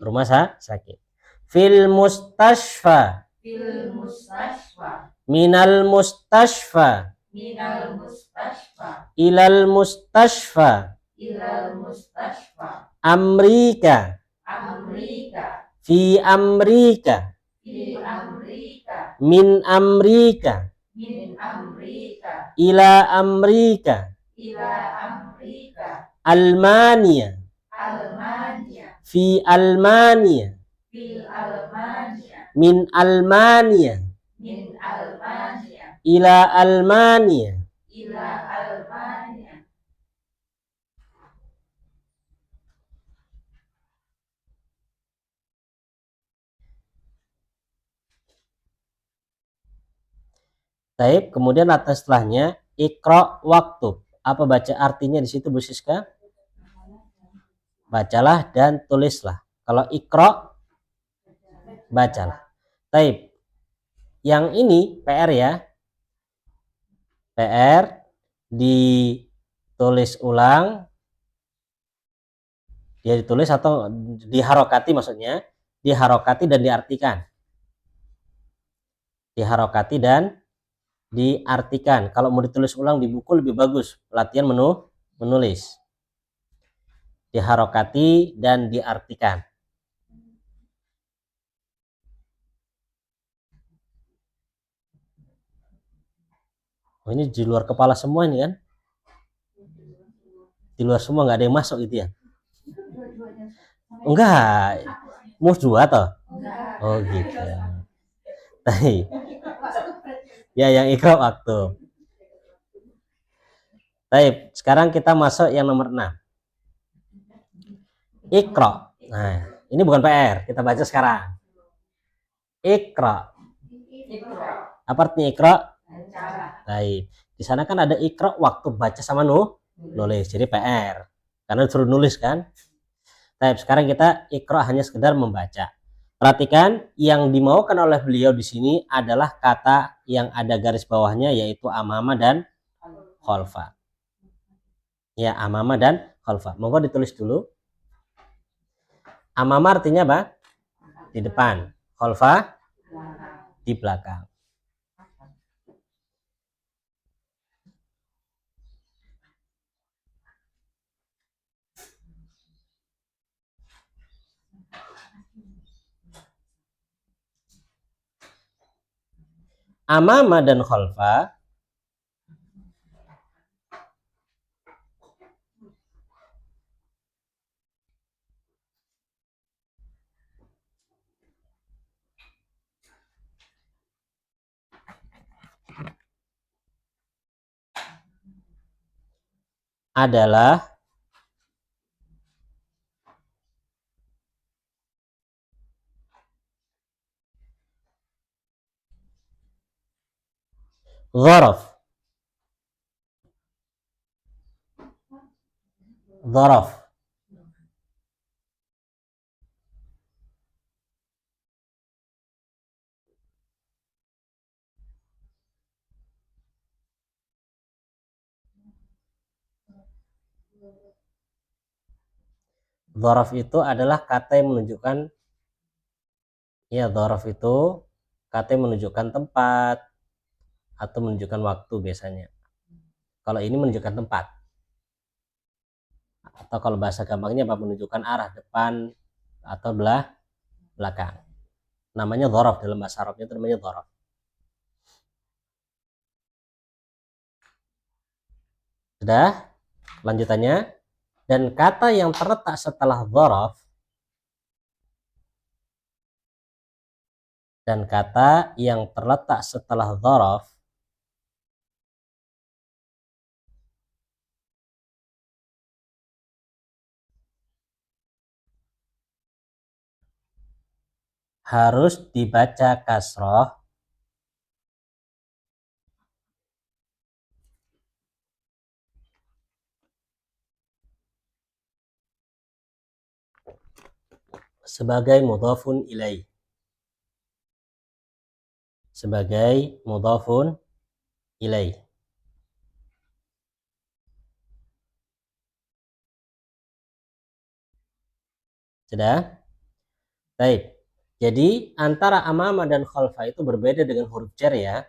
Rumah sakit. Fil mustashfa. Fil mustashfa. Minal mustashfa. Minal mustashfa. Ilal mustashfa. Ilal mustashfa. Amrika. Amrika. Fi Amrika. Fi Amrika. Min Amrika. Min Amrika. Ila Amrika. Ila Amrika. Almania. Almania. Fi Almania. Fi Almania. Min Almania. Min Almania. Ila Almania. Ila Almania. Taib, kemudian atas setelahnya ikra waktu. Apa baca artinya di situ Bu Siska? Bacalah dan tulislah. Kalau ikra bacalah. Taib. Yang ini PR ya. PR ditulis ulang. Dia ditulis atau diharokati maksudnya. Diharokati dan diartikan. Diharokati dan diartikan. Kalau mau ditulis ulang di buku lebih bagus. Latihan menulis. Diharokati dan diartikan. Oh, ini di luar kepala semua ini kan? Di luar semua, nggak ada yang masuk gitu ya? Enggak. Mus dua toh? Oh gitu. Baik. Ya, yang ikra waktu. Baik, sekarang kita masuk yang nomor 6. Ikra. Nah, ini bukan PR, kita baca sekarang. Ikra. Ikra. Apa artinya ikra? Baca. Baik. Di sana kan ada ikra waktu baca sama nulis. Jadi PR. Karena disuruh nulis kan. Baik, sekarang kita ikra hanya sekedar membaca. Perhatikan yang dimaukan oleh beliau di sini adalah kata yang ada garis bawahnya yaitu amama dan khalfa. Ya, amama dan khalfa. Monggo ditulis dulu. Amama artinya apa? Di depan. Khalfa di belakang. Amama dan khalfa adalah dzaraf. Dzaraf. Dzaraf itu adalah kata yang menunjukkan ya, dzaraf itu kata yang menunjukkan tempat atau menunjukkan waktu biasanya. Kalau ini menunjukkan tempat. Atau kalau bahasa gampangnya apa, menunjukkan arah depan atau belakang. Namanya dzaraf, dalam bahasa Arabnya itu namanya dzaraf. Sudah? Lanjutannya, dan kata yang terletak setelah dzaraf harus dibaca kasroh sebagai mudhafun ilaih. Sebagai mudhafun ilaih. Sudah? Baik. Jadi antara amama dan khalfa itu berbeda dengan huruf jar ya.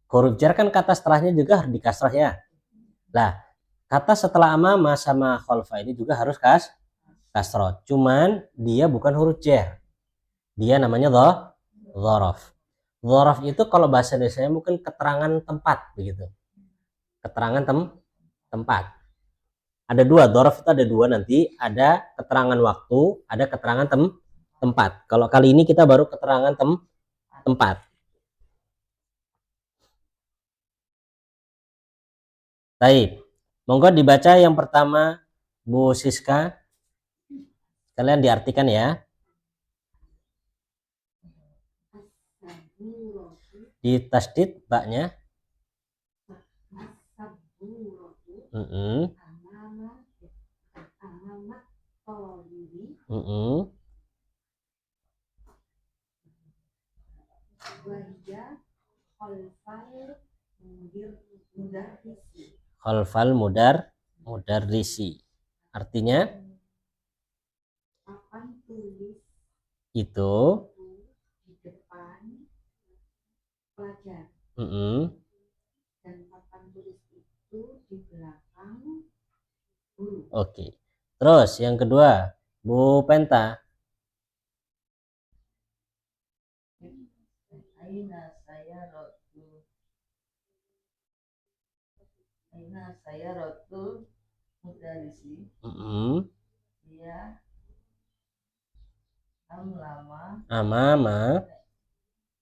Huruf jar kan kata setelahnya juga harus dikasrah ya. Nah, kata setelah amama sama khalfa ini juga harus kasrah. Cuman dia bukan huruf jar. Dia namanya dzaraf. Dzaraf itu kalau bahasa Indonesia mungkin keterangan tempat begitu. Keterangan tempat. Ada dua, dzaraf itu ada dua nanti, ada keterangan waktu, ada keterangan tempat. Kalau kali ini kita baru keterangan tempat. Baik, monggo dibaca yang pertama Bu Siska. Kalian diartikan ya. Di tasdid baknya. Khalfal mudarrisi. Artinya itu di depan pelajar dan papan tulis itu di belakang guru. Oke. Terus yang kedua, Bu Penta. Aina sayaratu. Aina sayaratu mudarisi. Dia amama Amama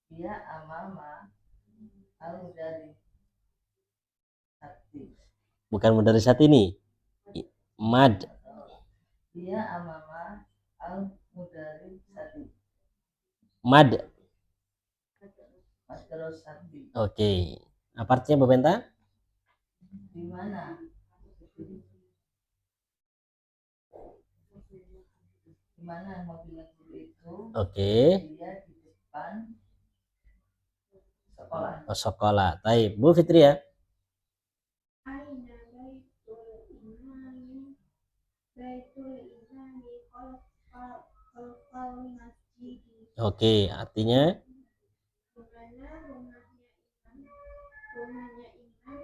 Dia amama al-mudari sakti. Bukan mudarisat ini. Mad. Dia amama al-mudari sakti. Mad. Terus sakti. Oke. Apa artinya Bu Benta? Di mana? Di mana mobil guru itu? Oke. Dia di depan sekolah. Oh, sekolah. Baik, Bu Fitri ya. Aina baitul imami khalfal masjid. Oke, artinya Di mana rumahnya imam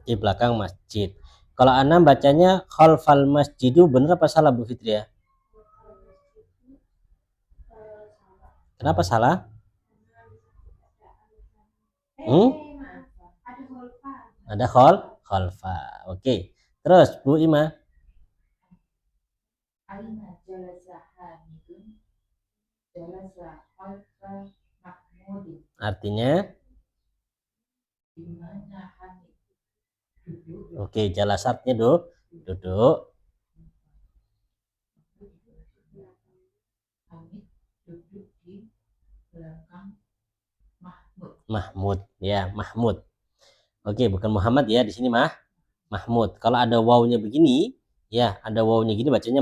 di belakang masjid. Kalau Ana bacanya khalfal masjidu, bener apa salah Bu Fitri ya? Kenapa salah? Ada khalfa. Oke. Terus Bu Ima. Aina jalasa Hamidun jalasa khalfa Mahmudin. Artinya Di mana Hamid duduk? oke, jalasatnya duduk. Hamid duduk di belakang Mahmud ya, Mahmud. Oke, bukan Muhammad ya, di sini Mahmud. Kalau ada wawunya begini, ya, ada wawunya gini bacanya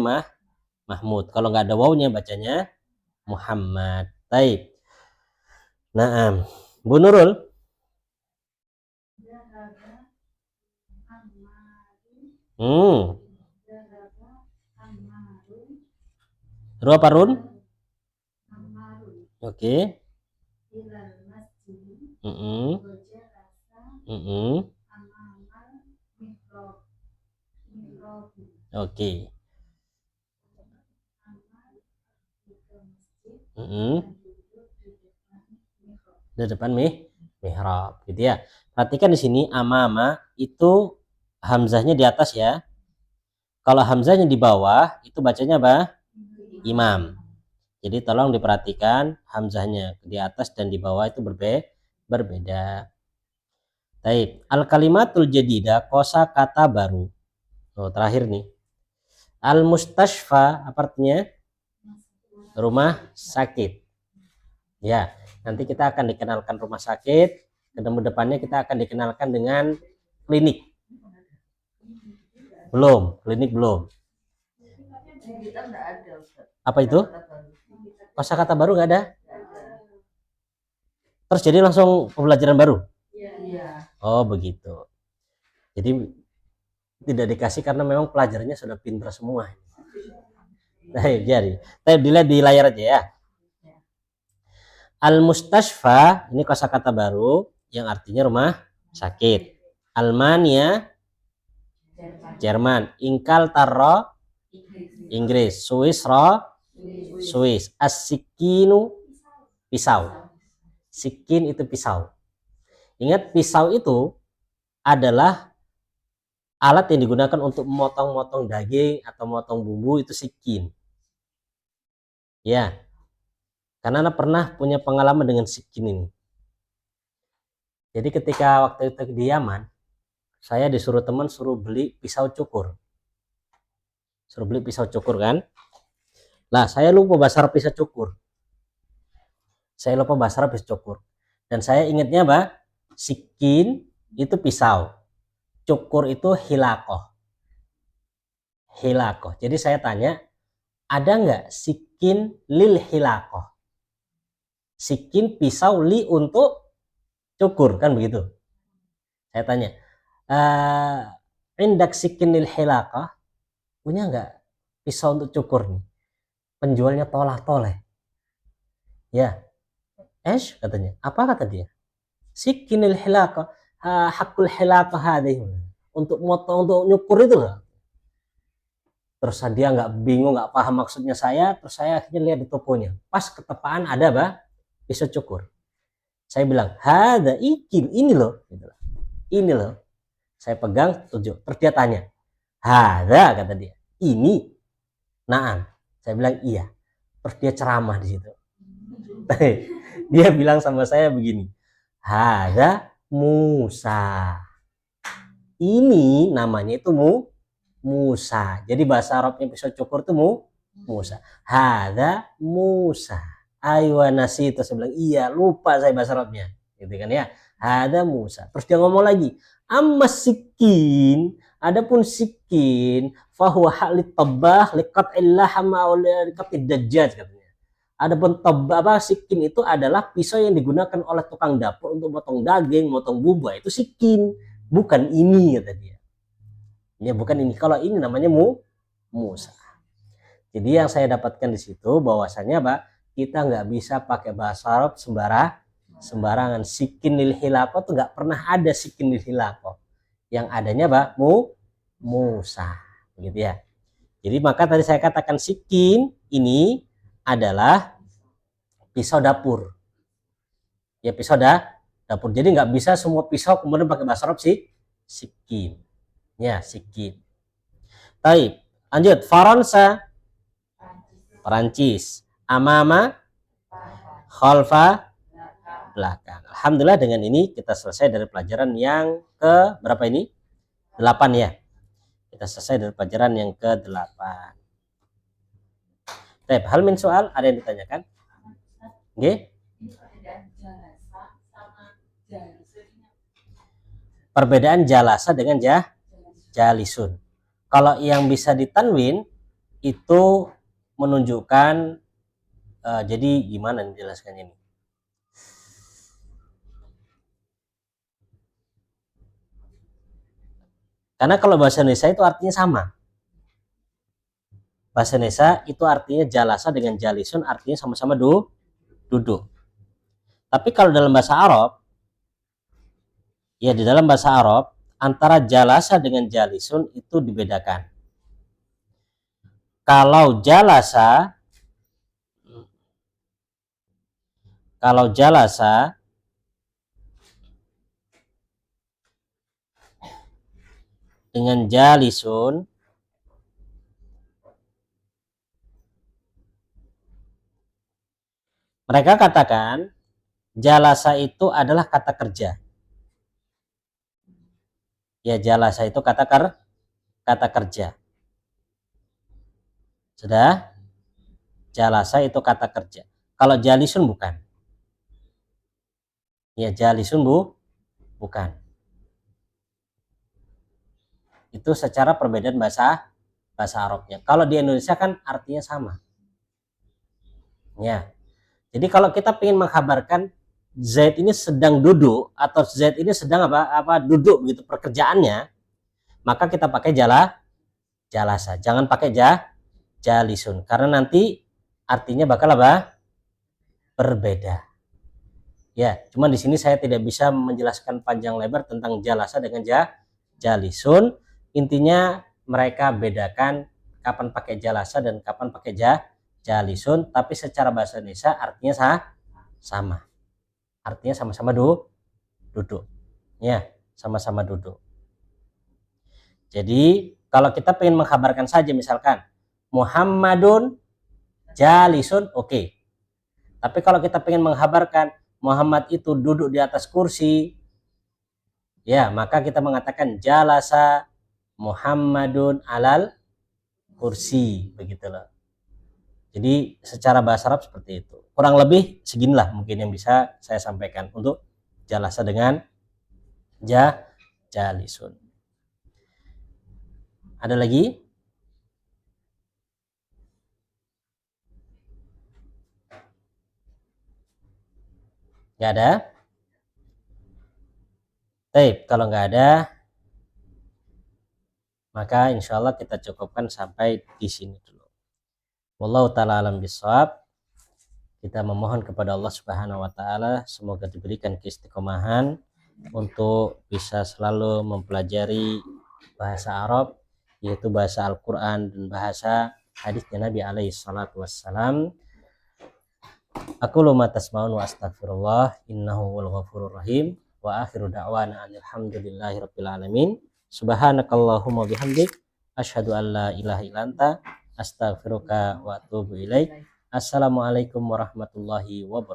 Mahmud. Kalau nggak ada wawunya bacanya Muhammad. Baik. Nah, Bu Nurul. Ru apa Run? Oke. Oke. Di depan mihrab gitu ya. Perhatikan di sini amama itu hamzahnya di atas ya. Kalau hamzahnya di bawah itu bacanya apa? Imam. Jadi tolong diperhatikan hamzahnya di atas dan di bawah itu berbeda. Baik, al kalimatul jadidah kosa kata baru. Oh, terakhir nih. Al mustashfa apa artinya? Rumah sakit. Ya, nanti kita akan dikenalkan rumah sakit, ketemu depannya kita akan dikenalkan dengan klinik. Klinik belum. Apa itu? Kosakata baru nggak ada? Terus jadi langsung pembelajaran baru? Iya. Oh begitu. Jadi tidak dikasih karena memang pelajarannya sudah pintar semua. Baik, jadi. Tapi dilihat di layar aja ya. Al-mustashfa ini kosakata baru yang artinya rumah sakit. Almania Jerman, Ingkaltara Inggris, Swiss, as-sikinu pisau. Sikin itu pisau. Ingat pisau itu adalah alat yang digunakan untuk memotong-motong daging atau motong bumbu, itu sikin. Ya. Karena Anda pernah punya pengalaman dengan sikin ini. Jadi ketika waktu itu di Yaman, saya disuruh teman suruh beli pisau cukur. Suruh beli pisau cukur kan. Nah, saya lupa bahasa Arab pisau cukur. Dan saya ingatnya apa? Sikin itu pisau. Cukur itu hilakoh. Jadi saya tanya, ada nggak sikin lil hilakoh? Sikin pisau li untuk cukur, kan begitu? Saya tanya, indak sikin lil hilakoh, punya nggak pisau untuk cukur nih? Penjualnya toleh. Ya, katanya. Apa kata dia? Sikinil hilaqah, hakul hilaqah hadih. Untuk motong, untuk nyukur itu loh. Terus dia nggak bingung, nggak paham maksudnya saya. Terus saya akhirnya lihat di tokonya. Pas ketepaan ada apa? Pisau cukur. Saya bilang, hada ikil, ini loh. Ini loh. Saya pegang, tunjuk. Terus dia tanya, hada, kata dia. Ini. Naam. Saya bilang iya. Terus dia ceramah di situ. Dia bilang sama saya begini, Hada Musa. Ini namanya itu Musa. Jadi bahasa Arabnya pisau cukur itu Musa. Hada Musa. Aywa nasi itu saya bilang, iya lupa saya bahasa Arabnya. Gitu kan ya. Hada Musa. Terus dia ngomong lagi, amma sikin, adapun sikin, fahuwa halit tabah liqat illahama liqat dajjaj katanya. Adapun sikin itu adalah pisau yang digunakan oleh tukang dapur untuk motong daging, motong bumbu, itu sikin, bukan ini kata dia. Ya bukan ini. Kalau ini namanya Musa. Jadi yang saya dapatkan di situ bahwasannya Pak, kita nggak bisa pakai bahasa Arab sembarangan. Sikin lil hilaqah tuh nggak pernah ada sikin lil hilaqah. Yang adanya Pak Musa, begitu ya. Jadi maka tadi saya katakan sikin ini adalah pisau dapur. Ya pisau dapur. Jadi nggak bisa semua pisau kemudian pakai bahasa Arab sikin. Ya sikin. Baik, lanjut. Faransa, Perancis. Amama, khalfa, belakang. Alhamdulillah dengan ini kita selesai dari pelajaran yang ke berapa ini? 8 ya. Kita selesai dari pelajaran yang ke-8. Baik, hal min soal ada yang ditanyakan? Oke. Perbedaan jalasa dengan jalisun. Kalau yang bisa ditanwin itu menunjukkan jadi gimana menjelaskannya ini? Karena kalau bahasa Indonesia itu artinya sama. Bahasa Indonesia itu artinya jalasa dengan jalisun artinya sama-sama duduk. Tapi kalau dalam bahasa Arab, ya di dalam bahasa Arab antara jalasa dengan jalisun itu dibedakan. Kalau jalasa dengan jalisun mereka katakan jalasa itu adalah kata kerja. Ya jalasa itu kata kerja. Sudah? Jalasa itu kata kerja. Kalau jalisun bukan. Ya jalisun bukan. Itu secara perbedaan bahasa Arabnya. Kalau di Indonesia kan artinya sama. Ya. Jadi kalau kita ingin mengkabarkan Z ini sedang duduk atau Z ini sedang apa duduk gitu pekerjaannya, maka kita pakai jalasa. Jangan pakai jalisun karena nanti artinya bakal berbeda. Ya, cuma di sini saya tidak bisa menjelaskan panjang lebar tentang jalasa dengan jalisun. Intinya mereka bedakan kapan pakai jalasa dan kapan pakai jalisun, tapi secara bahasa Indonesia artinya sama. Artinya sama-sama duduk. Ya, sama-sama duduk. Jadi, kalau kita ingin mengkabarkan saja misalkan Muhammadun jalisun, oke. Tapi kalau kita ingin mengkabarkan Muhammad itu duduk di atas kursi, ya, maka kita mengatakan jalasa Muhammadun alal kursi, begitu loh. Jadi secara bahasa Arab seperti itu. Kurang lebih seginilah mungkin yang bisa saya sampaikan untuk jalasa dengan jalisun. Ada lagi? Nggak ada? Baik, kalau nggak ada, maka insya Allah kita cukupkan sampai di sini dulu. Wallahu ta'ala alam bisawab. Kita memohon kepada Allah Subhanahu wa taala semoga diberikan keistiqomahan untuk bisa selalu mempelajari bahasa Arab, yaitu bahasa Al-Qur'an dan bahasa hadisnya Nabi alaihi salatu wassalam. Aku ma tasma'un wa astaghfirullah innahu wal ghafurur rahim wa akhiru da'wana alhamdulillahi rabbil alamin. Subhanakallahumma bihamdik asyhadu an la ilaha illa anta astaghfiruka wa atubu ilaik. Assalamualaikum warahmatullahi wabarakatuh.